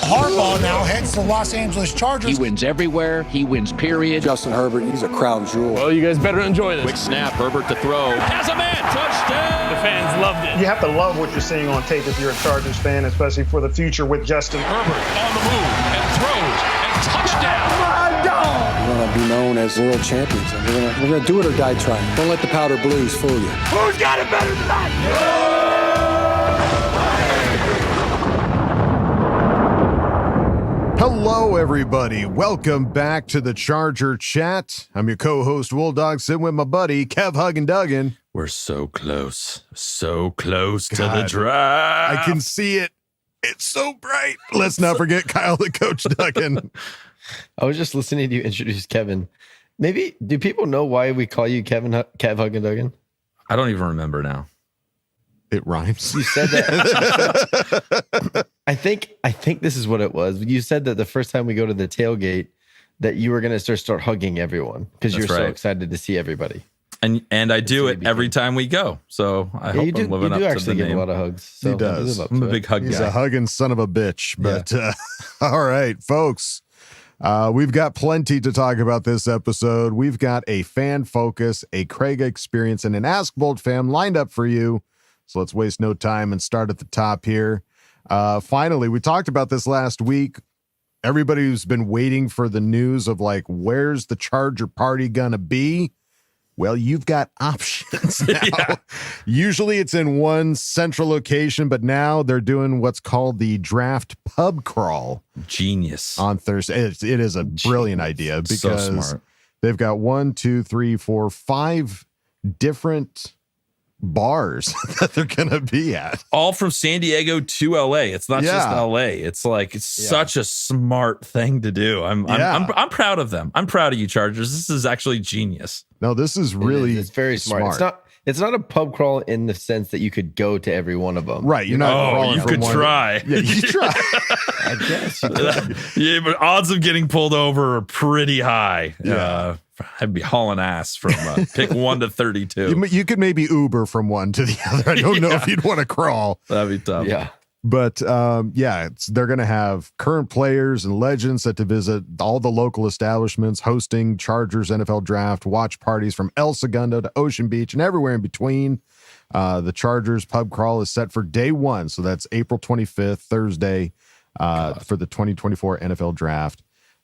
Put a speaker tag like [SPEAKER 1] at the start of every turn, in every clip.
[SPEAKER 1] Harbaugh now heads to the Los Angeles Chargers.
[SPEAKER 2] He wins everywhere. He wins, period.
[SPEAKER 3] Justin Herbert, he's a crown jewel.
[SPEAKER 4] Well, you guys better enjoy this.
[SPEAKER 5] Quick snap, Herbert to throw. Has a man, touchdown!
[SPEAKER 4] The fans loved it.
[SPEAKER 6] You have to love what you're seeing on tape if you're a Chargers fan, especially for the future with Justin.
[SPEAKER 5] Herbert on the move and throws and touchdown!
[SPEAKER 3] We're going to be known as world champions. And we're going to do it or die trying. Don't let the powder blues fool you.
[SPEAKER 5] Who's got it better than that?
[SPEAKER 7] Hello, everybody. Welcome back to the Charger Chat. I'm your co-host, Wolldog, sitting with my buddy, Kev Huggin Duggin.
[SPEAKER 5] We're so close to the draft.
[SPEAKER 7] I can see it. It's so bright. Let's not forget Kyle, the coach, Duggin.
[SPEAKER 8] I was just listening to you introduce Kevin. Maybe, do people know why we call you Kev Huggin Duggin?
[SPEAKER 5] I don't even remember now.
[SPEAKER 7] It rhymes.
[SPEAKER 8] You said that. I think this is what it was. You said that the first time we go to the tailgate that you were going to start hugging everyone because you're so excited to see everybody.
[SPEAKER 5] And I do it every time we go. So I hope I'm living up to the name. You do actually give a lot
[SPEAKER 8] of hugs. So
[SPEAKER 7] he does.
[SPEAKER 5] I'm a big hug guy.
[SPEAKER 7] He's a hugging son of a bitch. But all right, folks. We've got plenty to talk about this episode. We've got a fan focus, a Craig experience, and an Ask Boltfam lined up for you. So let's waste no time and start at the top here. Finally, we talked about this last week. Everybody who's been waiting for the news of like, where's the Charger party gonna be? Well, you've got options now. Yeah. Usually it's in one central location, but now they're doing what's called the draft pub crawl.
[SPEAKER 5] Genius.
[SPEAKER 7] On Thursday. It is a brilliant idea because
[SPEAKER 5] so smart.
[SPEAKER 7] They've got 5 different bars that they're gonna be at,
[SPEAKER 5] all from San Diego to LA. It's not just LA. It's like such a smart thing to do. I'm proud of them. I'm proud of you, Chargers. This is actually genius.
[SPEAKER 7] No, this is really
[SPEAKER 8] it's very smart. It's not a pub crawl in the sense that you could go to every one of them.
[SPEAKER 7] Right. You're not
[SPEAKER 5] you could try.
[SPEAKER 7] Yeah, you try.
[SPEAKER 8] I guess you could.
[SPEAKER 5] Yeah, but odds of getting pulled over are pretty high. Yeah. I'd be hauling ass from pick 1 to 32.
[SPEAKER 7] You could maybe Uber from one to the other. I don't know if you'd want to crawl.
[SPEAKER 5] That'd be tough.
[SPEAKER 8] Yeah.
[SPEAKER 7] But they're going to have current players and legends set to visit all the local establishments, hosting Chargers NFL draft watch parties from El Segundo to Ocean Beach and everywhere in between. The Chargers pub crawl is set for day 1. So that's April 25th, Thursday, for the 2024 NFL draft.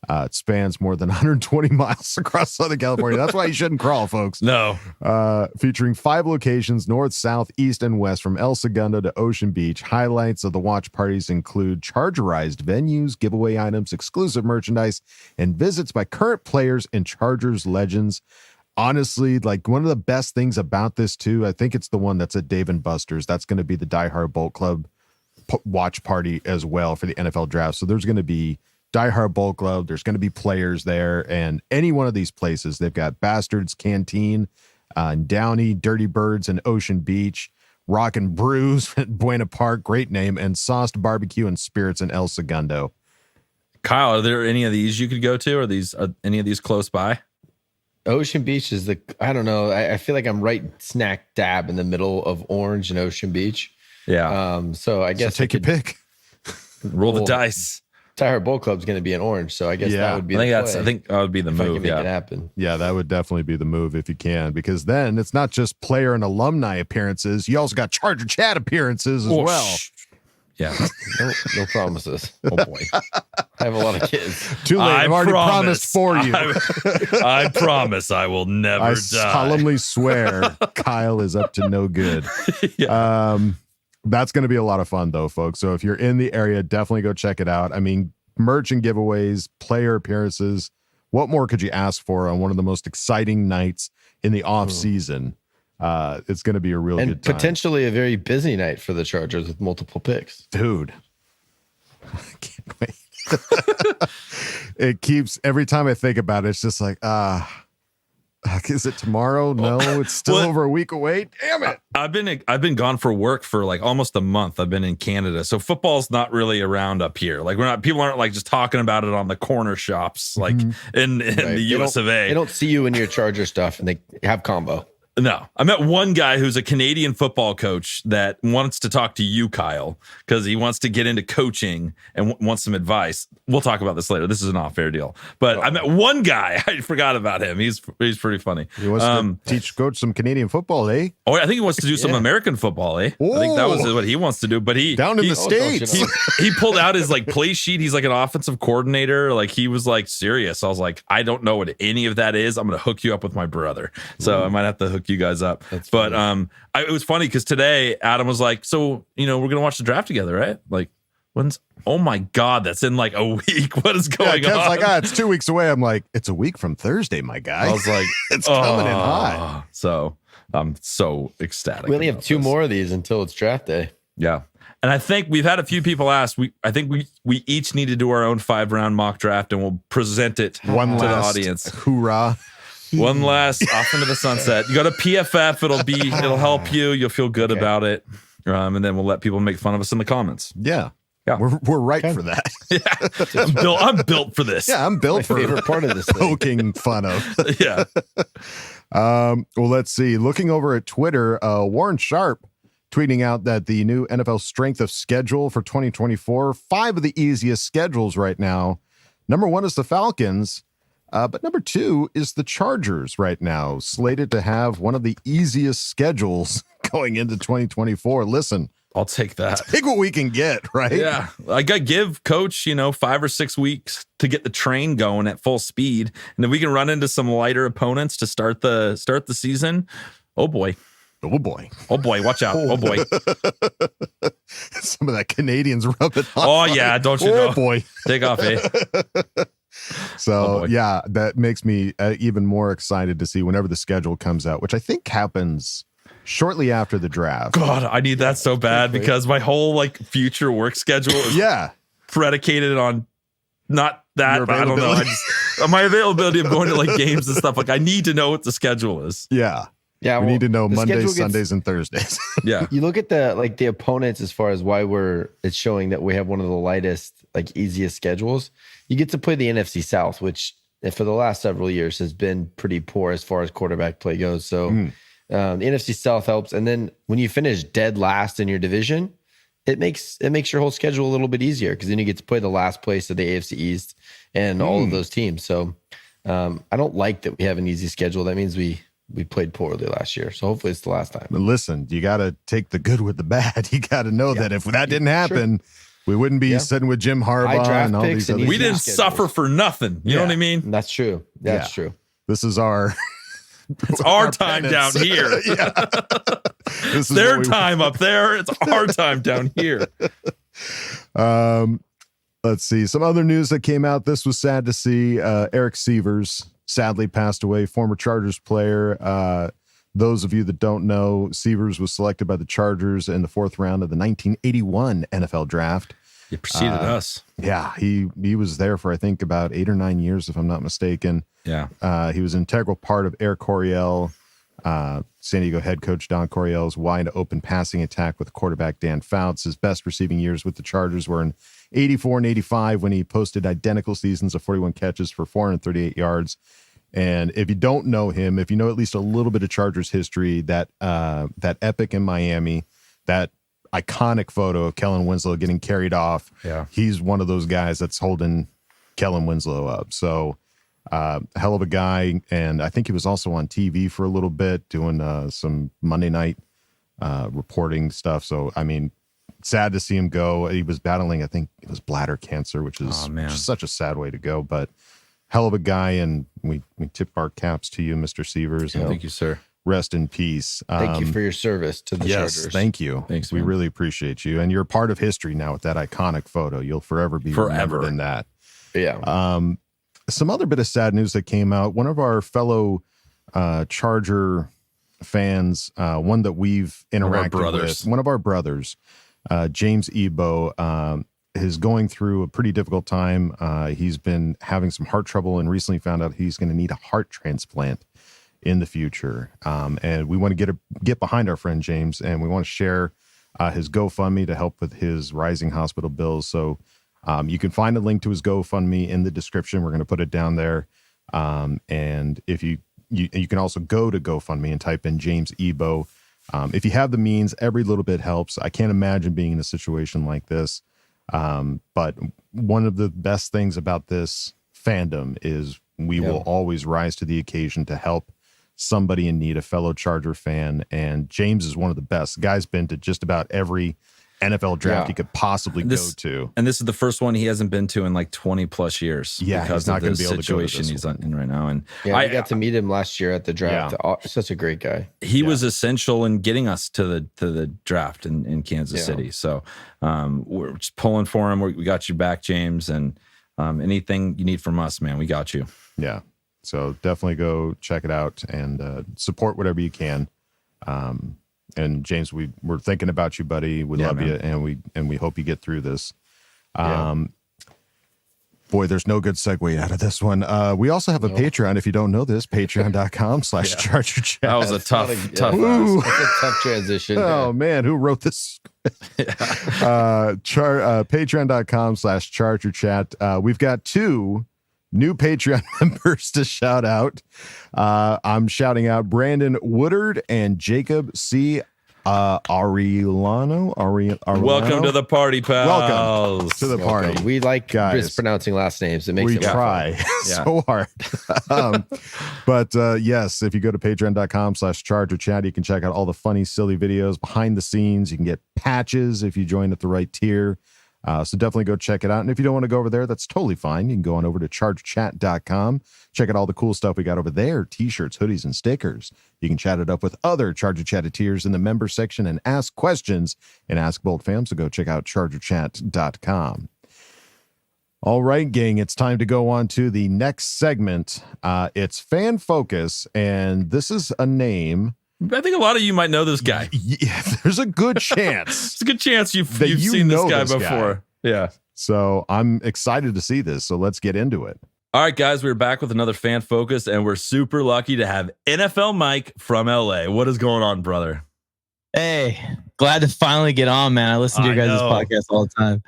[SPEAKER 7] It spans more than 120 miles across Southern California. That's why you shouldn't crawl, folks.
[SPEAKER 5] No.
[SPEAKER 7] Featuring 5 locations, north, south, east, and west from El Segundo to Ocean Beach. Highlights of the watch parties include Chargerized venues, giveaway items, exclusive merchandise, and visits by current players and Chargers legends. Honestly, like one of the best things about this too, I think it's the one that's at Dave & Buster's. That's going to be the Die Hard Bolt Club watch party as well for the NFL draft. So there's going to be Die Hard Bowl Club. There's going to be players there, and any one of these places, they've got Bastards Canteen in Downey, Dirty Birds in Ocean Beach, Rockin' Brews at Buena Park, great name, and Sauced Barbecue and Spirits in El Segundo.
[SPEAKER 5] Kyle, are there any of these you could go to? Are any of these close by?
[SPEAKER 8] Ocean Beach is I don't know. I feel like I'm right smack dab in the middle of Orange and Ocean Beach.
[SPEAKER 5] Yeah.
[SPEAKER 8] So I guess
[SPEAKER 7] take your pick.
[SPEAKER 5] Roll the dice.
[SPEAKER 8] Die Hard Bowl Club's going to be in Orange, so I guess that would be.
[SPEAKER 5] I think that would be the move.
[SPEAKER 8] I can make it happen.
[SPEAKER 7] Yeah, that would definitely be the move if you can, because then it's not just player and alumni appearances. You also got Charger Chat appearances as well.
[SPEAKER 5] Yeah,
[SPEAKER 8] no promises. Oh boy, I have a lot of kids.
[SPEAKER 7] Too late. I've already promised for you.
[SPEAKER 5] I promise I will never die.
[SPEAKER 7] Solemnly swear, Kyle is up to no good. Yeah. That's going to be a lot of fun, though, folks. So if you're in the area, definitely go check it out. I mean, merch and giveaways, player appearances. What more could you ask for on one of the most exciting nights in the off season? It's going to be a real good time.
[SPEAKER 8] Potentially a very busy night for the Chargers with multiple picks.
[SPEAKER 7] Dude, I can't wait. It keeps, every time I think about it, it's just like, is it tomorrow? No, it's still over a week away. Damn it.
[SPEAKER 5] I've been gone for work for like almost a month. I've been in Canada. So football's not really around up here. Like people aren't like just talking about it on the corner shops, like in the US of A.
[SPEAKER 8] They don't see you in your Charger stuff and they have combo.
[SPEAKER 5] No, I met one guy who's a Canadian football coach that wants to talk to you, Kyle, because he wants to get into coaching and wants some advice. We'll talk about this later. This is an off-air deal. But I met one guy. I forgot about him. He's pretty funny.
[SPEAKER 7] He wants to coach some Canadian football, eh?
[SPEAKER 5] Oh, I think he wants to do some American football, eh?
[SPEAKER 7] Ooh.
[SPEAKER 5] I think that was what he wants to do. But
[SPEAKER 7] down in the States.
[SPEAKER 5] He pulled out his like play sheet. He's like an offensive coordinator. Like he was like serious. I was like, I don't know what any of that is. I'm going to hook you up with my brother. So I might have to hook you guys up. But it was funny because today Adam was like, so, we're going to watch the draft together, right? Like, oh my God, that's in like a week. What is going on?
[SPEAKER 7] Like, it's 2 weeks away. I'm like, it's a week from Thursday, my guy.
[SPEAKER 5] I was like,
[SPEAKER 7] it's coming in hot.
[SPEAKER 5] So I'm so ecstatic.
[SPEAKER 8] We only have two more of these until it's draft day.
[SPEAKER 5] Yeah. And I think we've had a few people ask. I think we each need to do our own 5-round mock draft, and we'll present it to the audience.
[SPEAKER 7] Hoorah!
[SPEAKER 5] One last off into the sunset. You go to PFF. It'll help you. You'll feel good about it. And then we'll let people make fun of us in the comments.
[SPEAKER 7] Yeah.
[SPEAKER 5] Yeah.
[SPEAKER 7] We're right for that.
[SPEAKER 5] Yeah. I'm built for this.
[SPEAKER 7] Yeah, I'm built for
[SPEAKER 8] favorite part of this thing.
[SPEAKER 7] poking fun of.
[SPEAKER 5] Yeah.
[SPEAKER 7] Well, let's see. Looking over at Twitter, Warren Sharp tweeting out that the new NFL strength of schedule for 2024, 5 of the easiest schedules right now. Number 1 is the Falcons, but number 2 is the Chargers right now, slated to have one of the easiest schedules going into 2024. Listen,
[SPEAKER 5] I'll take that.
[SPEAKER 7] Take what we can get, right?
[SPEAKER 5] Yeah. I got to give coach, 5 or 6 weeks to get the train going at full speed. And if we can run into some lighter opponents to start the season, oh boy.
[SPEAKER 7] Oh boy.
[SPEAKER 5] Oh boy, watch out. Oh boy.
[SPEAKER 7] Some of that Canadians rubbing off.
[SPEAKER 5] Oh yeah, don't you know?
[SPEAKER 7] Oh boy.
[SPEAKER 5] Take off, eh?
[SPEAKER 7] So yeah, that makes me even more excited to see whenever the schedule comes out, which I think happens shortly after the draft.
[SPEAKER 5] God, I need that so bad because my whole future work schedule is predicated on not that, but I don't know. My availability of going to games and stuff. I need to know what the schedule is.
[SPEAKER 7] Yeah. Yeah, we need to know Mondays, Sundays, and Thursdays.
[SPEAKER 5] Yeah.
[SPEAKER 8] You look at the opponents as far as why it's showing that we have one of the lightest, easiest schedules. You get to play the NFC South, which for the last several years has been pretty poor as far as quarterback play goes. So the NFC South helps. And then when you finish dead last in your division, it makes your whole schedule a little bit easier because then you get to play the last place of the AFC East and all of those teams. So I don't like that we have an easy schedule. That means we played poorly last year. So hopefully it's the last time.
[SPEAKER 7] But listen, you got to take the good with the bad. You got to know that if that didn't happen, we wouldn't be sitting with Jim Harbaugh and all these other.
[SPEAKER 5] We didn't suffer for nothing. You know what I mean?
[SPEAKER 8] That's true. That's true.
[SPEAKER 7] This is our...
[SPEAKER 5] It's our time down here.
[SPEAKER 7] This is
[SPEAKER 5] their time up there. It's our time down here.
[SPEAKER 7] Let's see. Some other news that came out. This was sad to see. Eric Sievers sadly passed away, former Chargers player. Those of you that don't know, Sievers was selected by the Chargers in the 4th round of the 1981 NFL draft.
[SPEAKER 5] He preceded us.
[SPEAKER 7] Yeah, he was there for, I think, about 8 or 9 years, if I'm not mistaken.
[SPEAKER 5] Yeah.
[SPEAKER 7] He was an integral part of Eric Coryell, San Diego head coach Don Coryell's wide open passing attack with quarterback Dan Fouts. His best receiving years with the Chargers were in 84 and 85 when he posted identical seasons of 41 catches for 438 yards. And if you don't know him, if you know at least a little bit of Chargers history, that epic in Miami, that iconic photo of Kellen Winslow getting carried off.
[SPEAKER 5] Yeah.
[SPEAKER 7] He's one of those guys that's holding Kellen Winslow up. So hell of a guy. And I think he was also on TV for a little bit doing some Monday night reporting stuff. So, I mean, sad to see him go. He was battling, I think it was bladder cancer, which is just such a sad way to go, but hell of a guy. And we tip our caps to you, Mr. Sievers.
[SPEAKER 5] Thank you, sir.
[SPEAKER 7] Rest in peace.
[SPEAKER 8] Thank you for your service to the Chargers.
[SPEAKER 7] Thank you.
[SPEAKER 5] Thanks,
[SPEAKER 7] we really appreciate you. And you're part of history now with that iconic photo. You'll forever be remembered in that.
[SPEAKER 8] Yeah.
[SPEAKER 7] Some other bit of sad news that came out. One of our fellow Charger fans, one that we've interacted with, one of our brothers, James Ebo, is going through a pretty difficult time. He's been having some heart trouble and recently found out he's going to need a heart transplant in the future. And we want to get behind our friend James, and we want to share his GoFundMe to help with his rising hospital bills. So you can find a link to his GoFundMe in the description. We're going to put it down there. And if you you can also go to GoFundMe and type in James Ebo. If you have the means, every little bit helps. I can't imagine being in a situation like this. But one of the best things about this fandom is we will always rise to the occasion to help somebody in need, a fellow Charger fan. And James is one of the best. The guy's been to just about every NFL draft he could possibly go to.
[SPEAKER 5] And this is the first one he hasn't been to in like 20 plus years.
[SPEAKER 7] Yeah,
[SPEAKER 5] because
[SPEAKER 7] he's not going to be able to go to
[SPEAKER 5] situation he's
[SPEAKER 7] one.
[SPEAKER 5] in right now. And
[SPEAKER 8] I got to meet him last year at the draft. Such a great guy.
[SPEAKER 5] He was essential in getting us to the draft in Kansas City. So we're just pulling for him. We got you back, James. And anything you need from us, man, we got you.
[SPEAKER 7] Yeah. So definitely go check it out and support whatever you can. And James, we're thinking about you, buddy. We love you, and we hope you get through this. Boy, there's no good segue out of this one. We also have a Patreon. If you don't know this, patreon.com/ChargerChat.
[SPEAKER 5] That was a tough.
[SPEAKER 8] That's a tough transition.
[SPEAKER 7] Oh man, who wrote this? Patreon.com/ChargerChat. We've got 2 new Patreon members to shout out. I'm shouting out Brandon Woodard and Jacob C. Arellano.
[SPEAKER 5] Welcome to the party, pals.
[SPEAKER 7] Welcome to the party.
[SPEAKER 8] We like
[SPEAKER 7] guys
[SPEAKER 8] mispronouncing last names. It makes
[SPEAKER 7] we
[SPEAKER 8] it
[SPEAKER 7] try so hard. But yes, if you go to patreon.com/ChargerChat, you can check out all the funny, silly videos behind the scenes. You can get patches if you join at the right tier. So definitely go check it out. And if you don't want to go over there, that's totally fine. You can go on over to chargerchat.com. Check out all the cool stuff we got over there. T-shirts, hoodies, and stickers. You can chat it up with other Charger Chatteteers in the member section and ask questions and Ask Boltfam. So go check out chargerchat.com. All right, gang, it's time to go on to the next segment. It's Fan Focus, and this is a name.
[SPEAKER 5] I think a lot of you might know this guy.
[SPEAKER 7] Yeah, there's a good chance.
[SPEAKER 5] It's a good chance you've seen this guy before. Yeah.
[SPEAKER 7] So I'm excited to see this. So let's get into it.
[SPEAKER 5] All right, guys, we're back with another Fan Focus, and we're super lucky to have NFL Mike from LA. What is going on, brother?
[SPEAKER 9] Hey, glad to finally get on, man. I listen to your guys' podcast all the time.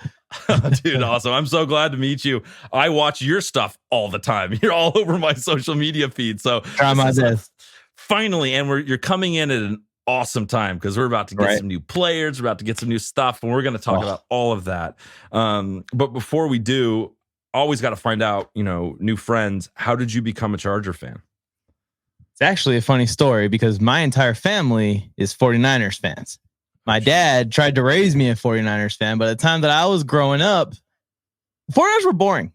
[SPEAKER 5] Dude, awesome. I'm so glad to meet you. I watch your stuff all the time. You're all over my social media feed. So
[SPEAKER 9] try my best.
[SPEAKER 5] Finally, and you're coming in at an awesome time because we're about to get some new players, we're about to get some new stuff, and we're going to talk about all of that. But before we do, always got to find out, new friends. How did you become a Charger fan?
[SPEAKER 9] It's actually a funny story because my entire family is 49ers fans. My dad tried to raise me a 49ers fan, but at the time that I was growing up, the 49ers were boring.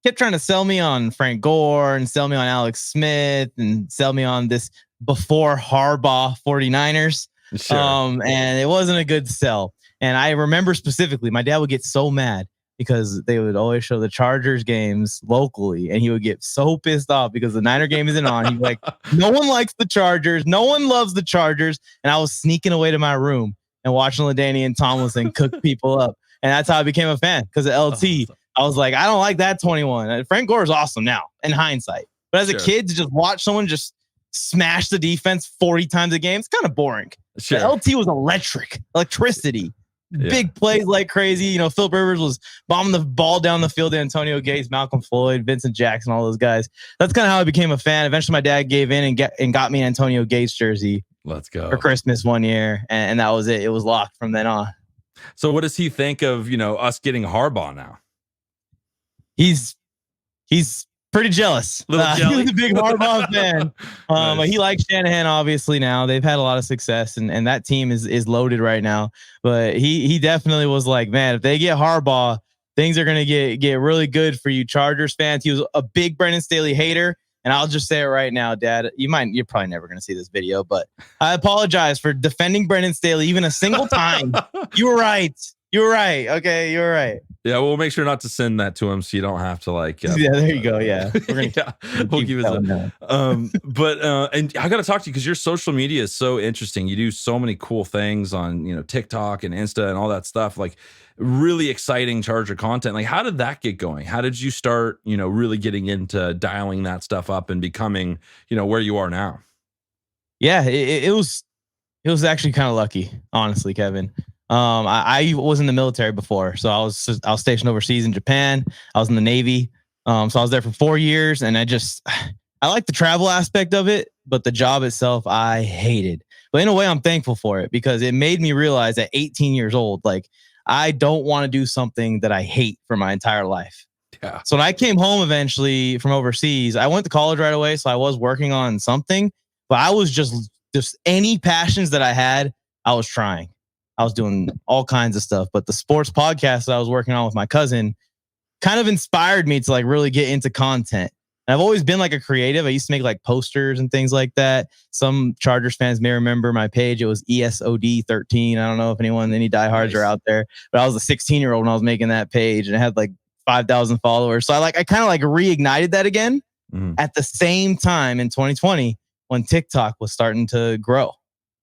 [SPEAKER 9] Kept trying to sell me on Frank Gore and sell me on Alex Smith and sell me on this before Harbaugh 49ers.
[SPEAKER 5] Sure.
[SPEAKER 9] And it wasn't a good sell. And I remember specifically, my dad would get so mad because they would always show the Chargers games locally. And he would get so pissed off because the Niner game isn't on. He'd be like, no one likes the Chargers. No one loves the Chargers. And I was sneaking away to my room and watching LaDainian Tomlinson cook people up. And that's how I became a fan because of LT. I was like, I don't like that 21. Frank Gore is awesome now in hindsight. But as a kid, to just watch someone just smash the defense 40 times a game, it's kind of boring.
[SPEAKER 5] Sure.
[SPEAKER 9] The LT was electricity. Big plays like crazy. Philip Rivers was bombing the ball down the field to Antonio Gates, Malcolm Floyd, Vincent Jackson, all those guys. That's kind of how I became a fan. Eventually, my dad gave in and got me an Antonio Gates jersey.
[SPEAKER 5] Let's go.
[SPEAKER 9] For Christmas one year. And that was it. It was locked from then on.
[SPEAKER 5] So what does he think of, us getting Harbaugh now?
[SPEAKER 9] He's pretty jealous. He was a big Harbaugh fan.
[SPEAKER 5] Nice.
[SPEAKER 9] He likes Shanahan, obviously, now. They've had a lot of success, and that team is loaded right now. But he definitely was like, man, if they get Harbaugh, things are going to get really good for you Chargers fans. He was a big Brendan Staley hater. And I'll just say it right now, Dad. You're probably never going to see this video, but I apologize for defending Brendan Staley even a single time. You were right. Okay, you were right.
[SPEAKER 5] Yeah, we'll make sure not to send that to him so you don't have to
[SPEAKER 9] yeah, there you go. Yeah. We're gonna
[SPEAKER 5] we'll keep it. And I got to talk to you because your social media is so interesting. You do so many cool things on, TikTok and Insta and all that stuff. Like really exciting Charger content. Like how did that get going? How did you start, really getting into dialing that stuff up and becoming, where you are now?
[SPEAKER 9] Yeah, it was actually kind of lucky, honestly, Kevin. I was in the military before, so I was stationed overseas in Japan. I was in the Navy, so I was there for 4 years, and I I like the travel aspect of it, but the job itself, I hated. But in a way, I'm thankful for it because it made me realize at 18 years old, like, I don't want to do something that I hate for my entire life.
[SPEAKER 5] Yeah.
[SPEAKER 9] So when I came home eventually from overseas, I went to college right away. So I was working on something, but I was just any passions that I had, I was trying. I was doing all kinds of stuff. But the sports podcast that I was working on with my cousin kind of inspired me to like really get into content. And I've always been like a creative. I used to make like posters and things like that. Some Chargers fans may remember my page. It was ESOD13. I don't know if any diehards are out there, but I was a 16-year-old when I was making that page and it had like 5,000 followers. So I kind of like reignited that again at the same time in 2020 when TikTok was starting to grow.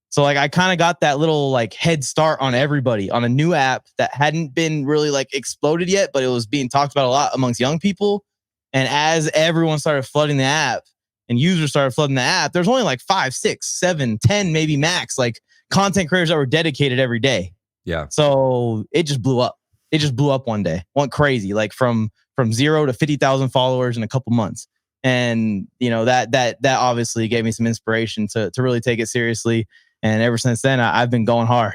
[SPEAKER 9] So like I kind of got that little like head start on everybody on a new app that hadn't been really like exploded yet, but it was being talked about a lot amongst young people. And as everyone started flooding the app and users started flooding the app, there's only like 5, 6, 7, 10, maybe max, like content creators that were dedicated every day.
[SPEAKER 5] Yeah.
[SPEAKER 9] So it just blew up. It just blew up one day, went crazy, like from 0 to 50,000 followers in a couple months. And, you know, that obviously gave me some inspiration to really take it seriously. And ever since then, I've been going hard.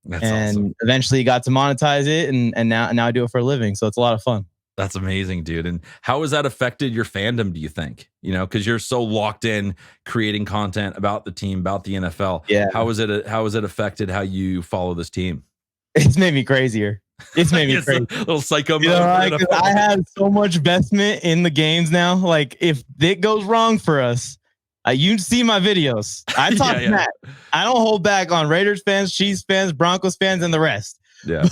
[SPEAKER 5] That's
[SPEAKER 9] and
[SPEAKER 5] awesome.
[SPEAKER 9] Eventually got to monetize it. And now I do it for a living. So it's a lot of fun.
[SPEAKER 5] That's amazing, dude. And how has that affected your fandom, do you think? You know, because you're so locked in creating content about the team, about the NFL.
[SPEAKER 9] Yeah.
[SPEAKER 5] How has it affected how you follow this team?
[SPEAKER 9] It's made me crazier. It's made me
[SPEAKER 5] It's
[SPEAKER 9] crazy.
[SPEAKER 5] a little psycho
[SPEAKER 9] You
[SPEAKER 5] mode.
[SPEAKER 9] know, I have so much investment in the games now. Like if it goes wrong for us, you see my videos. I talk smack. I don't hold back on Raiders fans, Chiefs fans, Broncos fans, and the rest.
[SPEAKER 5] Yeah.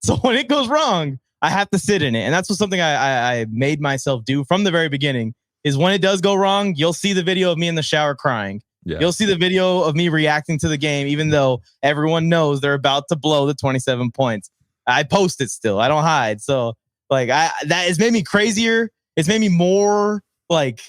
[SPEAKER 9] So when it goes wrong, I have to sit in it. And that's something I made myself do from the very beginning is when it does go wrong, you'll see the video of me in the shower crying. Yeah. You'll see the video of me reacting to the game, even though everyone knows they're about to blow the 27 points. I post it still. I don't hide. So like that has made me crazier. It's made me more like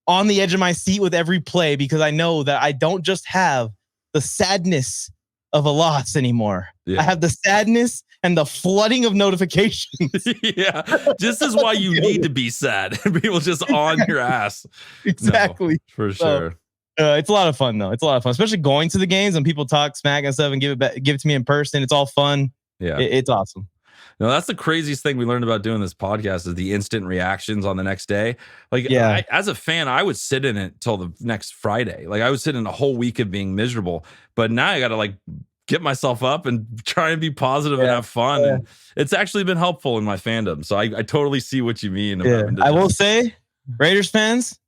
[SPEAKER 9] on the edge of my seat with every play because I know that I don't just have the sadness of a loss anymore. Yeah. I have the sadness and the flooding of notifications.
[SPEAKER 5] Yeah. This is why you need to be sad. People just on your ass.
[SPEAKER 9] Exactly.
[SPEAKER 5] No, for sure.
[SPEAKER 9] It's a lot of fun though. It's a lot of fun, especially going to the games and people talk smack and stuff and give it to me in person. It's all fun.
[SPEAKER 5] Yeah.
[SPEAKER 9] It's awesome.
[SPEAKER 5] No, that's the craziest thing we learned about doing this podcast is the instant reactions on the next day. Like, as a fan, I would sit in it till the next Friday. Like, I would sit in a whole week of being miserable. But now I got to like get myself up and try and be positive and have fun. Yeah. And it's actually been helpful in my fandom. So I totally see what you mean.
[SPEAKER 9] I will say, Raiders fans,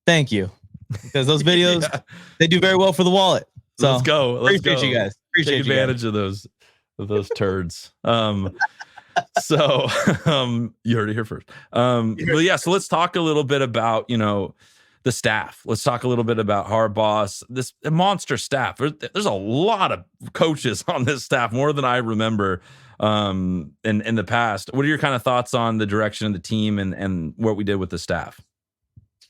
[SPEAKER 9] thank you because those videos they do very well for the wallet. So
[SPEAKER 5] let's go.
[SPEAKER 9] Appreciate you guys. Appreciate
[SPEAKER 5] Take advantage of those turds. You heard it here first. But yeah, so let's talk a little bit about, you know, the staff. Let's talk a little bit about Harbaugh's this monster staff. There's a lot of coaches on this staff, more than I remember in the past. What are your kind of thoughts on the direction of the team and what we did with the staff?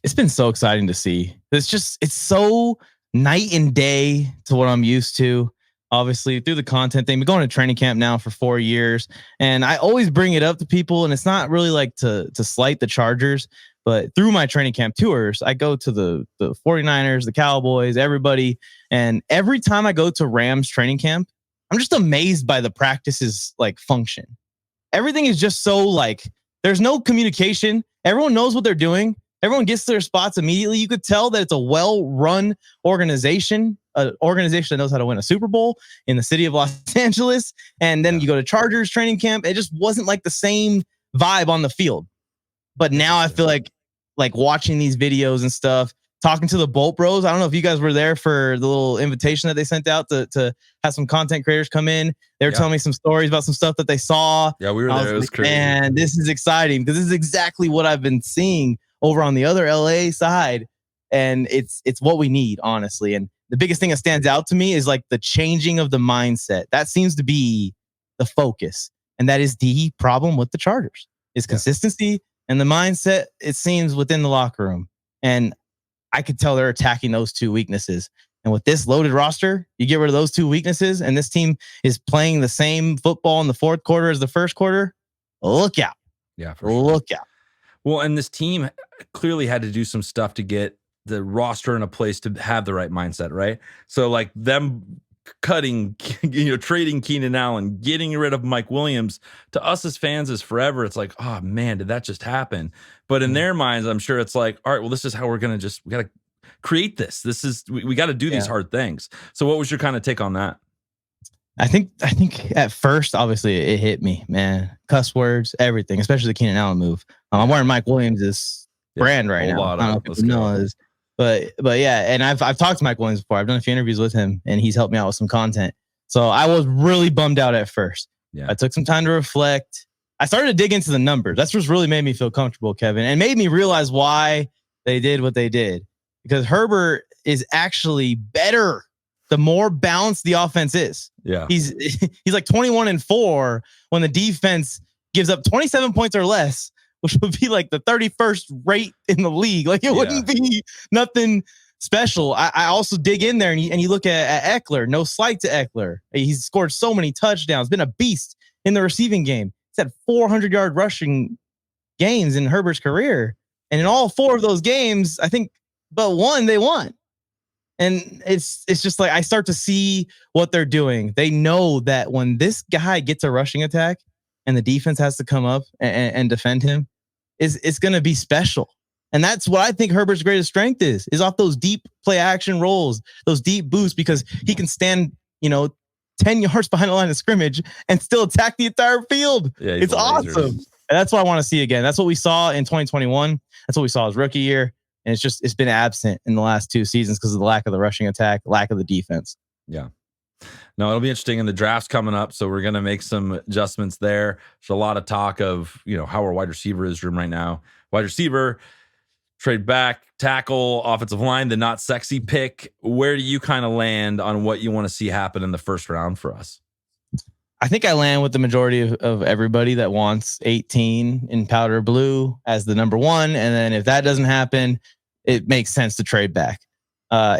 [SPEAKER 9] It's been so exciting to see. It's so night and day to what I'm used to. Obviously, through the content thing, we're going to training camp now for 4 years. And I always bring it up to people, and it's not really like to slight the Chargers, but through my training camp tours, I go to the 49ers, the Cowboys, everybody. And every time I go to Rams training camp, I'm just amazed by the practices like function. Everything is just so like, there's no communication. Everyone knows what they're doing. Everyone gets to their spots immediately. You could tell that it's a well-run organization, an organization that knows how to win a Super Bowl in the city of Los Angeles. And then you go to Chargers training camp. It just wasn't like the same vibe on the field. But now I feel like watching these videos and stuff, talking to the Bolt Bros. I don't know if you guys were there for the little invitation that they sent out to have some content creators come in. They were telling me some stories about some stuff that they saw.
[SPEAKER 5] Yeah, we were there. It was crazy.
[SPEAKER 9] Man, this is exciting because this is exactly what I've been seeing over on the other LA side. And it's what we need, honestly. And the biggest thing that stands out to me is like the changing of the mindset. That seems to be the focus. And that is the problem with the Chargers is consistency and the mindset, it seems, within the locker room. And I could tell they're attacking those two weaknesses. And with this loaded roster, you get rid of those two weaknesses and this team is playing the same football in the fourth quarter as the first quarter. Look out.
[SPEAKER 5] Yeah, for sure.
[SPEAKER 9] Look out.
[SPEAKER 5] Well, and this team clearly had to do some stuff to get the roster in a place to have the right mindset, right? So like them cutting, trading Keenan Allen, getting rid of Mike Williams, to us as fans is forever. It's like, oh man, did that just happen? But in their minds, I'm sure it's like, all right, well, this is how we're going to we got to create this. We got to do these hard things. So what was your kind of take on that?
[SPEAKER 9] I think at first, obviously, it hit me, man. Cuss words, everything, especially the Keenan Allen move. I'm wearing Mike Williams' brand right now. I don't know if you know this, but yeah. And I've talked to Mike Williams before. I've done a few interviews with him, and he's helped me out with some content. So I was really bummed out at first. Yeah. I took some time to reflect. I started to dig into the numbers. That's what's really made me feel comfortable, Kevin, and made me realize why they did what they did. Because Herbert is actually better the more balanced the offense is.
[SPEAKER 5] Yeah.
[SPEAKER 9] He's like 21-4 when the defense gives up 27 points or less, which would be like the 31st rate in the league. Like it wouldn't be nothing special. I also dig in there and you look at Eckler. No slight to Eckler. He's scored so many touchdowns, been a beast in the receiving game. He's had 400-yard rushing games in Herbert's career. And in all 4 of those games, I think but one they won. And it's just like I start to see what they're doing. They know that when this guy gets a rushing attack and the defense has to come up and defend him, it's going to be special. And that's what I think Herbert's greatest strength is off those deep play action rolls, those deep boosts, because he can stand, 10 yards behind the line of scrimmage and still attack the entire field. Yeah, it's awesome. And that's what I want to see again. That's what we saw in 2021. That's what we saw his rookie year. And it's been absent in the last 2 seasons because of the lack of the rushing attack, lack of the defense.
[SPEAKER 5] Yeah. No, it'll be interesting. And the draft's coming up, so we're going to make some adjustments there. There's a lot of talk of, how our wide receiver is room right now. Wide receiver, trade back, tackle, offensive line, the not sexy pick. Where do you kind of land on what you want to see happen in the first round for us?
[SPEAKER 9] I think I land with the majority of everybody that wants 18 in powder blue as the number 1. And then if that doesn't happen, it makes sense to trade back. I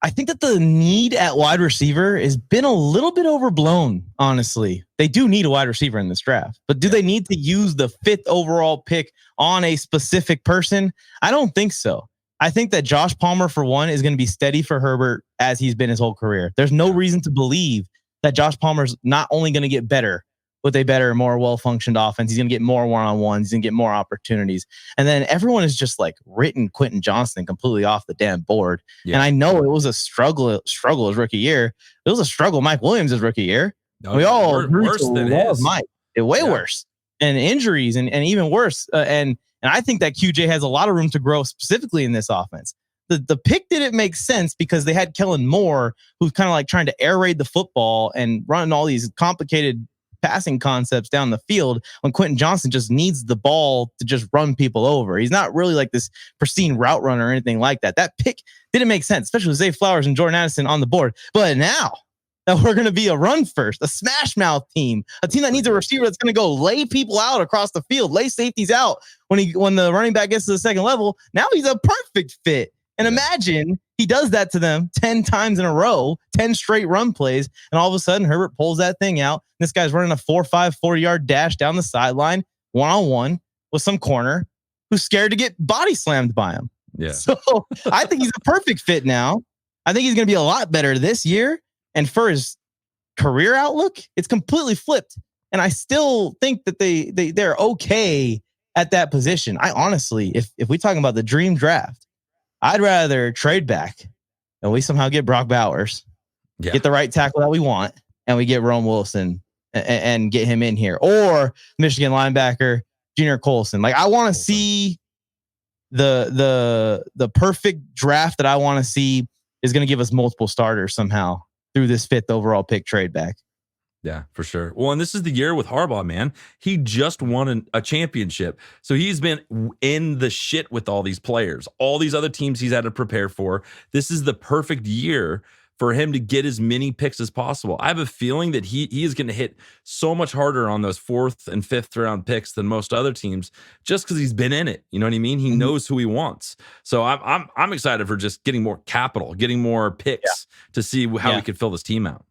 [SPEAKER 9] think that the need at wide receiver has been a little bit overblown, honestly. They do need a wide receiver in this draft, but do they need to use the 5th overall pick on a specific person? I don't think so. I think that Josh Palmer, for one, is going to be steady for Herbert as he's been his whole career. There's no reason to believe that Josh Palmer's not only going to get better with a better, more well-functioned offense, he's going to get more one-on-ones, he's going to get more opportunities. And then everyone is just like written Quentin Johnston completely off the damn board. Yeah. And I know it was a struggle his rookie year. It was a struggle Mike Williams' rookie year. No, we all worse than his. Mike. Way worse. And injuries and even worse. And I think that QJ has a lot of room to grow specifically in this offense. The pick didn't make sense because they had Kellen Moore, who's kind of like trying to air raid the football and run all these complicated passing concepts down the field when Quentin Johnston just needs the ball to just run people over. He's not really like this pristine route runner or anything like that. That pick didn't make sense, especially with Zay Flowers and Jordan Addison on the board. But now that we're going to be a run first, a smash mouth team, a team that needs a receiver that's going to go lay people out across the field, lay safeties out when the running back gets to the second level. Now he's a perfect fit. And imagine he does that to them 10 times in a row, 10 straight run plays, and all of a sudden Herbert pulls that thing out. This guy's running a 4.5 40-yard dash down the sideline, one-on-one with some corner who's scared to get body slammed by him.
[SPEAKER 5] Yeah.
[SPEAKER 9] So I think he's a perfect fit now. I think he's going to be a lot better this year. And for his career outlook, it's completely flipped. And I still think that they're okay at that position. I honestly, if we talking about the dream draft, I'd rather trade back and we somehow get Brock Bowers, get the right tackle that we want, and we get Rome Wilson and get him in here. Or Michigan linebacker, Junior Colson. Like I want to see the perfect draft that I want to see is going to give us multiple starters somehow through this 5th overall pick trade back.
[SPEAKER 5] Yeah, for sure. Well, and this is the year with Harbaugh, man. He just won a championship. So he's been in the shit with all these players, all these other teams he's had to prepare for. This is the perfect year for him to get as many picks as possible. I have a feeling that he is going to hit so much harder on those 4th and 5th round picks than most other teams just because he's been in it. You know what I mean? He knows who he wants. So I'm excited for just getting more capital, getting more picks to see how we could fill this team out.